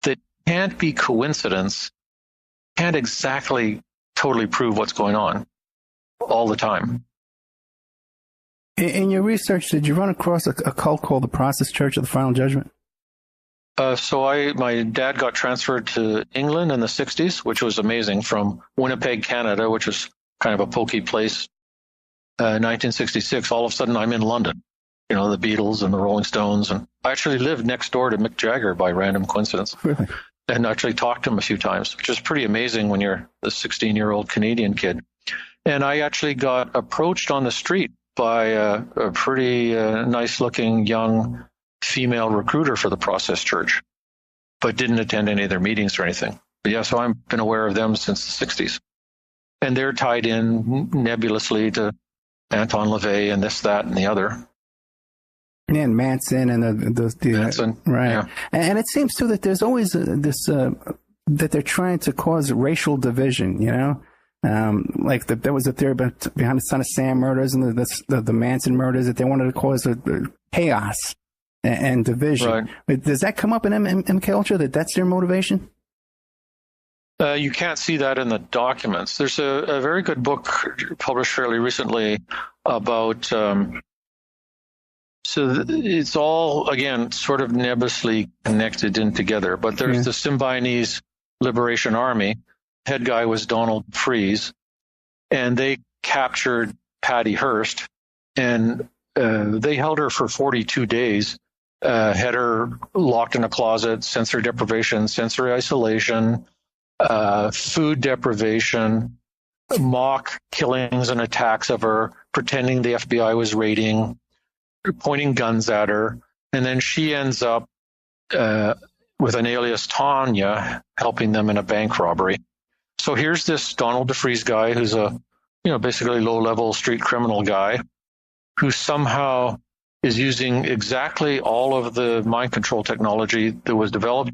that can't be coincidence, can't exactly totally prove what's going on all the time. In your research, did you run across a cult called the Process Church of the Final Judgment? So my dad got transferred to England in the 60s, which was amazing, from Winnipeg, Canada, which was kind of a pokey place. 1966, all of a sudden I'm in London, the Beatles and the Rolling Stones. And I actually lived next door to Mick Jagger by random coincidence. Really? And actually talked to him a few times, which is pretty amazing when you're the 16-year-old Canadian kid. And I actually got approached on the street by a pretty nice-looking young female recruiter for the Process Church, but didn't attend any of their meetings or anything. But yeah, so I've been aware of them since the 60s. And they're tied in nebulously to Anton LaVey and this, that, and the other. And Manson and the Manson, right. Yeah. And it seems too that there's always this that they're trying to cause racial division. Like there was a theory behind the Son of Sam murders and the Manson murders, that they wanted to cause chaos and division. Right. But does that come up in MK Ultra, that's their motivation? You can't see that in the documents. There's a very good book published fairly recently about, it's all, again, sort of nebulously connected in together, but there's the Symbionese Liberation Army. Head guy was Donald Fries, and they captured Patty Hearst, and they held her for 42 days, had her locked in a closet, sensory deprivation, sensory isolation, food deprivation, mock killings and attacks of her, pretending the FBI was raiding, pointing guns at her, and then she ends up with an alias Tanya helping them in a bank robbery. So here's this Donald DeFries guy who's a, basically low-level street criminal guy who somehow is using exactly all of the mind control technology that was developed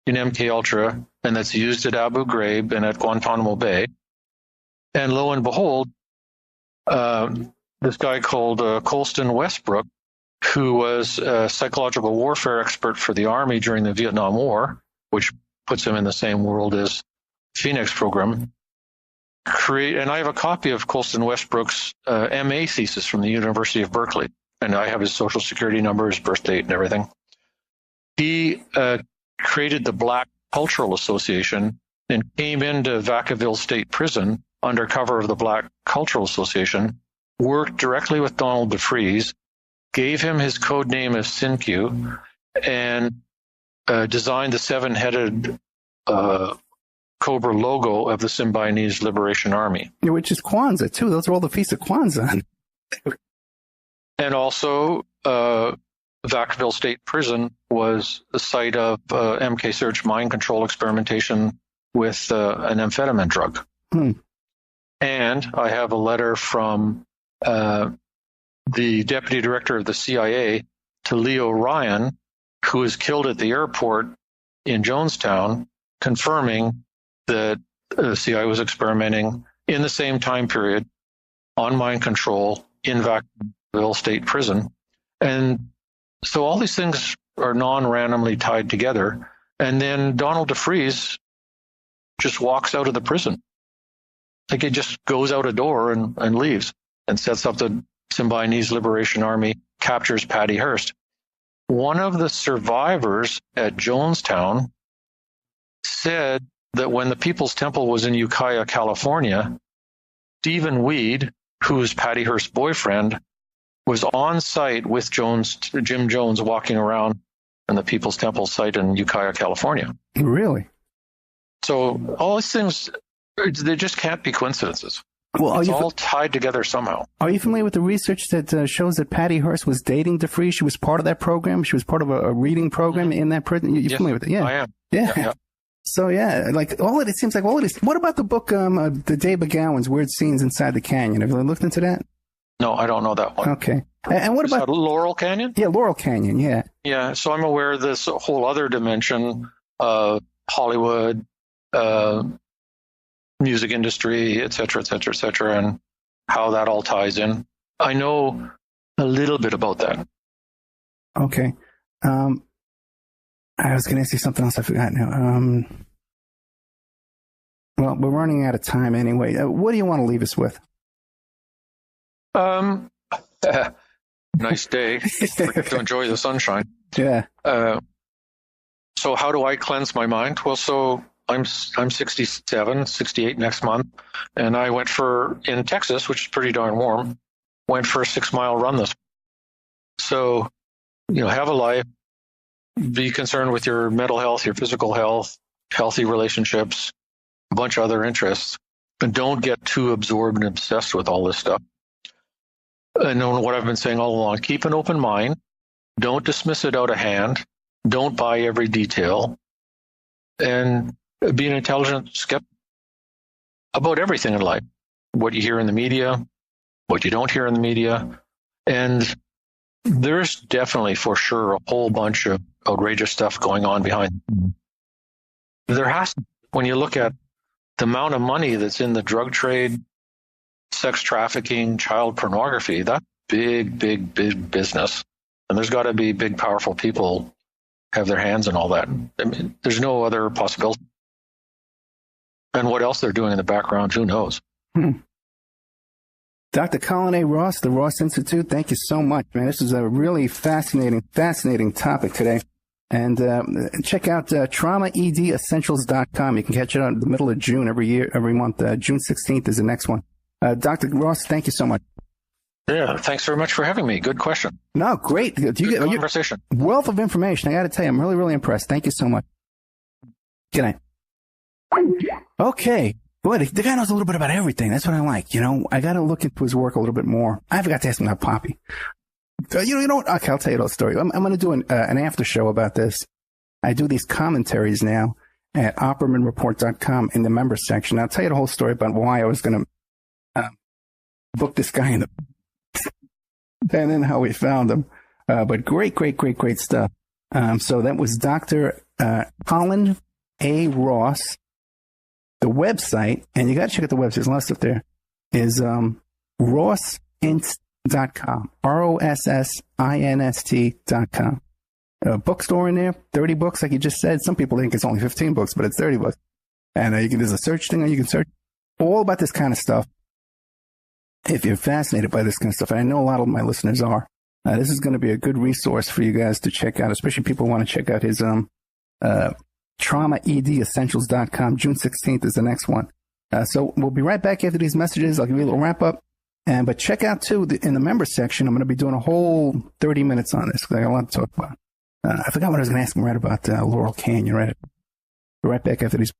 in MKUltra and that's used at Abu Ghraib and at Guantanamo Bay. And lo and behold, this guy called Colston Westbrook, who was a psychological warfare expert for the Army during the Vietnam War, which puts him in the same world as Phoenix program, and I have a copy of Colston Westbrook's MA thesis from the University of Berkeley, and I have his social security number, his birth date, and everything. He created the Black Cultural Association and came into Vacaville State Prison under cover of the Black Cultural Association, worked directly with Donald DeFries, gave him his code name as Sinkyu, and designed the seven-headed Cobra logo of the Symbionese Liberation Army. Which is Kwanzaa, too. Those are all the feasts of Kwanzaa. And also, Vacaville State Prison was the site of MK Search mind control experimentation with an amphetamine drug. And I have a letter from the deputy director of the CIA to Leo Ryan, who was killed at the airport in Jonestown, confirming that the CIA was experimenting in the same time period on mind control in Vacaville State Prison. And so all these things are non-randomly tied together. And then Donald DeFries just walks out of the prison. Like he just goes out a door and leaves and sets up the Symbionese Liberation Army, captures Patty Hearst. One of the survivors at Jonestown said that when the People's Temple was in Ukiah, California, Stephen Weed, who was Patty Hearst's boyfriend, was on site with Jim Jones walking around in the People's Temple site in Ukiah, California. Really? So all these things, they just can't be coincidences. Well, it's all tied together somehow. Are you familiar with the research that shows that Patty Hearst was dating DeFries? She was part of that program. She was part of a reading program in that prison. You're familiar with it? Yeah, I am. Yeah. So like it seems like all of this. What about the book, the Dave McGowan's Weird Scenes Inside the Canyon? Have you looked into that? No, I don't know that one. Okay. And what about Laurel Canyon? Yeah, Laurel Canyon. Yeah. Yeah. So I'm aware of this whole other dimension of Hollywood, music industry, et cetera, and how that all ties in. I know a little bit about that. Okay. I was going to ask you something else. I forgot now. Well, we're running out of time anyway. What do you want to leave us with? Nice day to enjoy the sunshine. Yeah. So how do I cleanse my mind? Well, so I'm 67, 68 next month, and I went in Texas, which is pretty darn warm, went for a 6-mile run this. So, have a life, be concerned with your mental health, your physical health, healthy relationships, a bunch of other interests, and don't get too absorbed and obsessed with all this stuff. And what I've been saying all along, keep an open mind, don't dismiss it out of hand, don't buy every detail, and be an intelligent skeptic about everything in life, what you hear in the media, what you don't hear in the media. And there's definitely, for sure, a whole bunch of outrageous stuff going on behind. There has to, when you look at the amount of money that's in the drug trade, sex trafficking, child pornography, that's big business. And there's got to be big, powerful people have their hands in all that. I mean, there's no other possibility. And what else they're doing in the background, who knows? Dr. Colin A. Ross, the Ross Institute, thank you so much, man. This is a really fascinating topic today. And check out traumaedessentials.com. You can catch it on the middle of June every month. June 16th is the next one. Dr. Ross, thank you so much. Yeah, thanks very much for having me. Good question. No, great. Good conversation. Wealth of information. I got to tell you, I'm really, really impressed. Thank you so much. Good night. Okay. Boy, the guy knows a little bit about everything. That's what I like. You know, I got to look into his work a little bit more. I forgot to ask him about Poppy. You know what? Okay, I'll tell you the story. I'm going to do an after show about this. I do these commentaries now at OppermanReport.com in the members section. I'll tell you the whole story about why I was going to book this guy in the and then how we found him. But great stuff. So that was Dr. Colin A. Ross. The website, and you got to check out the website, there's a lot of stuff there, is rossint.com, ROSSINST.com. Bookstore in there, 30 books, like you just said. Some people think it's only 15 books, but it's 30 books. And there's a search thing, and you can search all about this kind of stuff. If you're fascinated by this kind of stuff, and I know a lot of my listeners are, this is going to be a good resource for you guys to check out, especially people who want to check out his traumaedessentials.com. June 16th is the next one. So we'll be right back after these messages. I'll give you a little wrap up. But check out, too, in the members section, I'm going to be doing a whole 30 minutes on this. I got a lot to talk about. I forgot what I was going to ask him right about Laurel Canyon. Right back after these.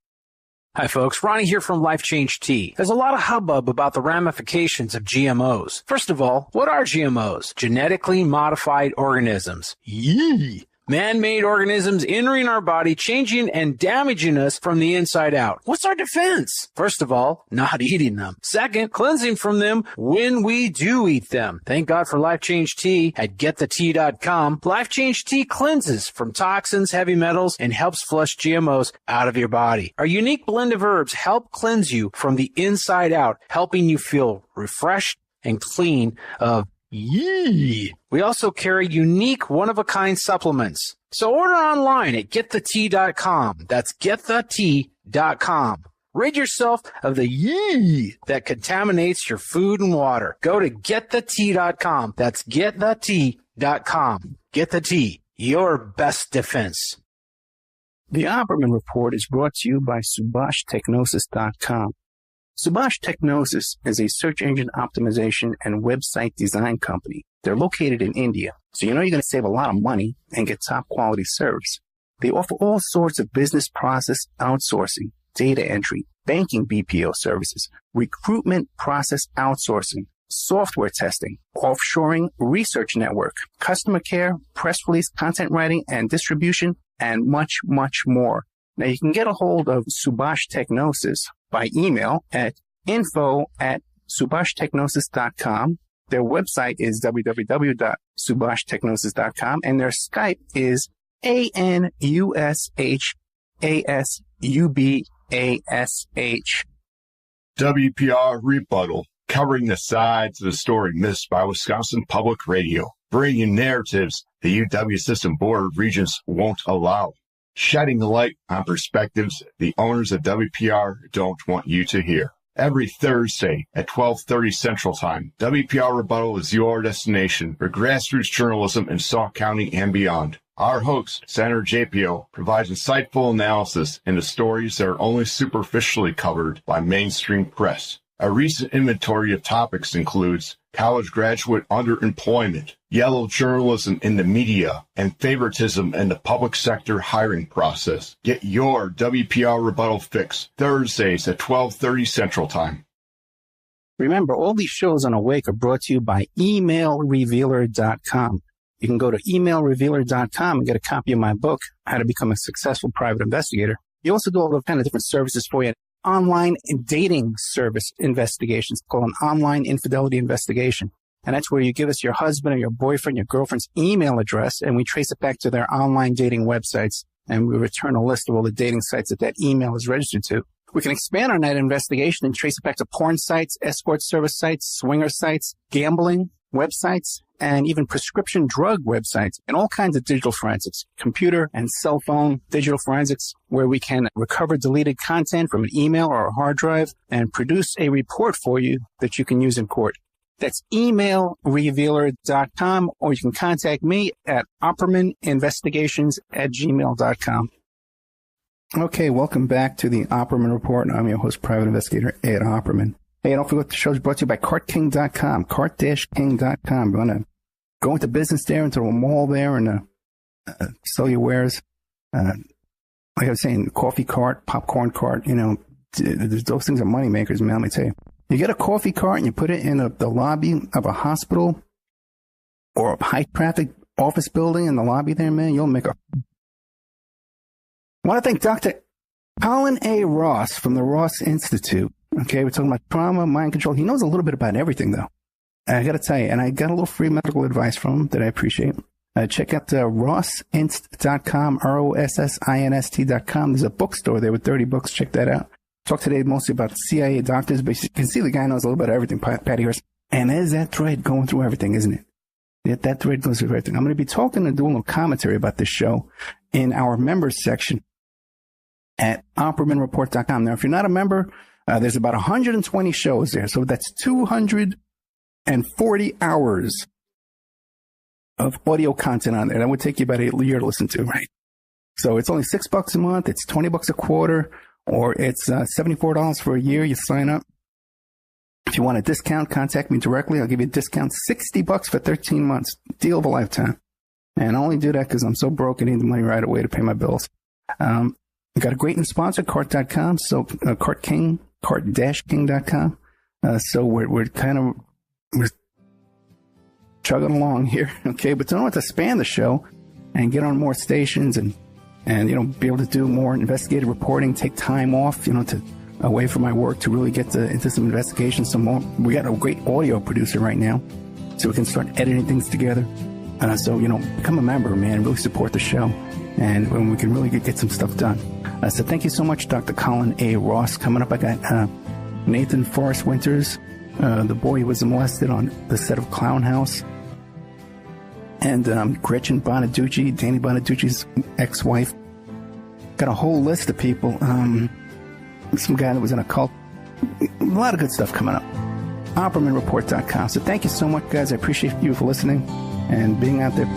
Hi, folks. Ronnie here from Life Change Tea. There's a lot of hubbub about the ramifications of GMOs. First of all, what are GMOs? Genetically modified organisms. Yee! Man-made organisms entering our body, changing and damaging us from the inside out. What's our defense? First of all, not eating them. Second, cleansing from them when we do eat them. Thank God for Life Change Tea at getthetea.com. Life Change Tea cleanses from toxins, heavy metals, and helps flush GMOs out of your body. Our unique blend of herbs help cleanse you from the inside out, helping you feel refreshed and clean of yee. We also carry unique one-of-a-kind supplements. So order online at getthetea.com. That's getthetea.com. Rid yourself of the yee that contaminates your food and water. Go to getthetea.com. That's getthetea.com. Get the tea, your best defense. The Opperman Report is brought to you by SubhashTechnosis.com. Subash Technosis is a search engine optimization and website design company. They're located in India, so you know you're going to save a lot of money and get top quality service. They offer all sorts of business process outsourcing, data entry, banking BPO services, recruitment process outsourcing, software testing, offshoring, research network, customer care, press release, content writing and distribution, and much, much more. Now you can get a hold of Subash Technosis by email at info@subhashtechnosis.com. Their website is www.subhashtechnosis.com, and their Skype is ANUSHASUBASH. WPR Rebuttal, covering the sides of the story missed by Wisconsin Public Radio, bringing narratives the UW System Board of Regents won't allow, shedding light on perspectives the owners of WPR don't want you to hear. Every Thursday at 12:30 Central Time, WPR Rebuttal is your destination for grassroots journalism in Sauk County and beyond. Our host, Senator JPO, provides insightful analysis into stories that are only superficially covered by mainstream press. A recent inventory of topics includes college graduate underemployment, yellow journalism in the media, and favoritism in the public sector hiring process. Get your WPR Rebuttal fix Thursdays at 12:30 Central Time. Remember, all these shows on Awake are brought to you by emailrevealer.com. You can go to emailrevealer.com and get a copy of my book, How to Become a Successful Private Investigator. You also do all the kind of different services for you. Online dating service investigations called an online infidelity investigation. And that's where you give us your husband or your boyfriend, your girlfriend's email address, and we trace it back to their online dating websites. And we return a list of all the dating sites that email is registered to. We can expand on that investigation and trace it back to porn sites, escort service sites, swinger sites, gambling websites, and even prescription drug websites, and all kinds of digital forensics, computer and cell phone digital forensics, where we can recover deleted content from an email or a hard drive and produce a report for you that you can use in court. That's emailrevealer.com, or you can contact me at oppermaninvestigations@gmail.com. Okay, welcome back to the Opperman Report. I'm your host, Private Investigator Ed Opperman. Hey, don't forget the show is brought to you by CartKing.com, cart-king.com. You want to go into business there, into a mall there, and sell your wares. Like I was saying, coffee cart, popcorn cart, those things are money makers, man, let me tell you. You get a coffee cart and you put it in the lobby of a hospital or a high-traffic office building in the lobby there, man, you'll make a... I want to thank Dr. Colin A. Ross from the Ross Institute. Okay, we're talking about trauma, mind control. He knows a little bit about everything, though. I got to tell you, and I got a little free medical advice from him that I appreciate. Check out rossinst.com, ROSSINST.com. There's a bookstore there with 30 books. Check that out. Talk today mostly about CIA doctors, but you can see the guy knows a little bit of everything, Patty Hearst. And there's that thread going through everything, isn't it? That thread goes through everything. I'm going to be talking and doing a little commentary about this show in our members section at OppermanReport.com. Now, if you're not a member, there's about 120 shows there. So that's 240 hours of audio content on there. That would take you about a year to listen to, right? So it's only $6 a month. It's $20 a quarter, or it's $74 for a year. You sign up. If you want a discount, contact me directly. I'll give you a discount, $60 for 13 months. Deal of a lifetime. And I only do that because I'm so broke I need the money right away to pay my bills. We got a great new sponsor, Cart.com. So Cart-King, Cart-King.com. So we're chugging along here, okay? But don't want to span the show and get on more stations and be able to do more investigative reporting, take time off, away from my work to really get into some investigations some more. We got a great audio producer right now, so we can start editing things together. So become a member, man, really support the show, and when we can really get some stuff done. So thank you so much, Dr. Colin A. Ross. Coming up, I got Nathan Forrest Winters, the boy who was molested on the set of Clown House, and Gretchen Bonaducci, Danny Bonaducci's ex-wife. Got a whole list of people. Some guy that was in a cult. A lot of good stuff coming up. OppermanReport.com. So thank you so much, guys. I appreciate you for listening and being out there.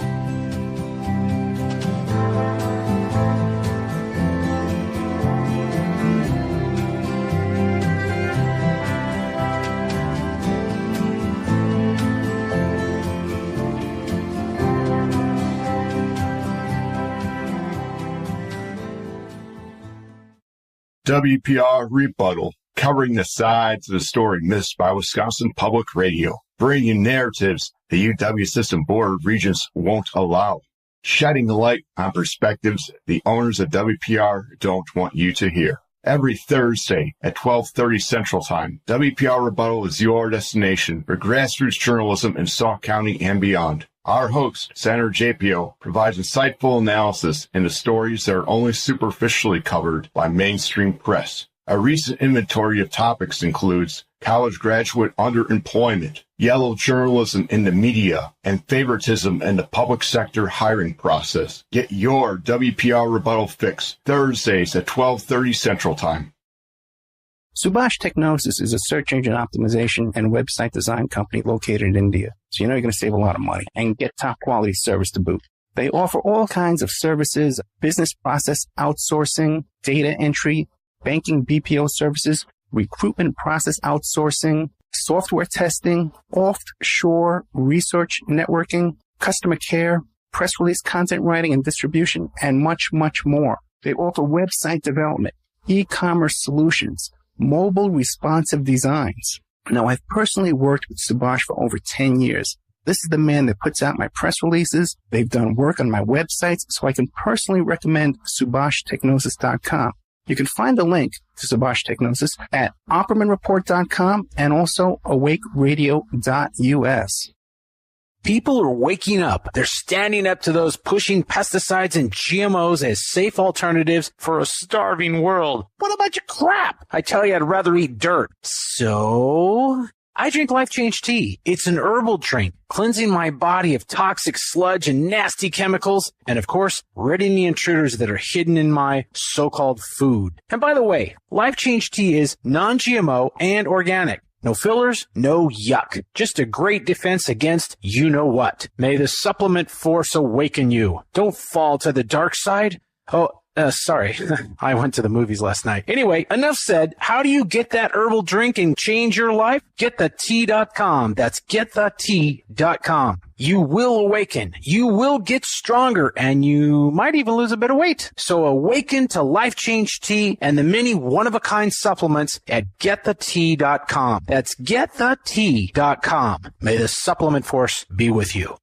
WPR Rebuttal, covering the sides of the story missed by Wisconsin Public Radio, bringing you narratives the UW System Board of Regents won't allow, shedding light on perspectives the owners of WPR don't want you to hear. Every Thursday at 12:30 Central Time, WPR Rebuttal is your destination for grassroots journalism in Sauk County and beyond. Our host, Senator JPO, provides insightful analysis into stories that are only superficially covered by mainstream press. A recent inventory of topics includes college graduate underemployment, yellow journalism in the media, and favoritism in the public sector hiring process. Get your WPR Rebuttal fix Thursdays at 12:30 Central Time. Subhash Technosis is a search engine optimization and website design company located in India. So you're going to save a lot of money and get top quality service to boot. They offer all kinds of services, business process outsourcing, data entry, banking BPO services, recruitment process outsourcing, software testing, offshore research networking, customer care, press release content writing and distribution, and much, much more. They offer website development, e-commerce solutions, mobile responsive designs. Now, I've personally worked with Subhash for over 10 years. This is the man that puts out my press releases. They've done work on my websites, so I can personally recommend SubhashTechnosis.com. You can find a link to Subhash Technosis at OppermanReport.com and also AwakeRadio.us. People are waking up. They're standing up to those pushing pesticides and GMOs as safe alternatives for a starving world. What about your crap? I tell you, I'd rather eat dirt. So I drink Life Change Tea. It's an herbal drink, cleansing my body of toxic sludge and nasty chemicals, and of course, ridding the intruders that are hidden in my so-called food. And by the way, Life Change Tea is non-GMO and organic. No fillers, no yuck. Just a great defense against you-know-what. May the supplement force awaken you. Don't fall to the dark side. Sorry. I went to the movies last night. Anyway, enough said. How do you get that herbal drink and change your life? GetTheTea.com. That's GetTheTea.com. You will awaken. You will get stronger, and you might even lose a bit of weight. So awaken to Life Change Tea and the many one-of-a-kind supplements at GetTheTea.com. That's GetTheTea.com. May the supplement force be with you.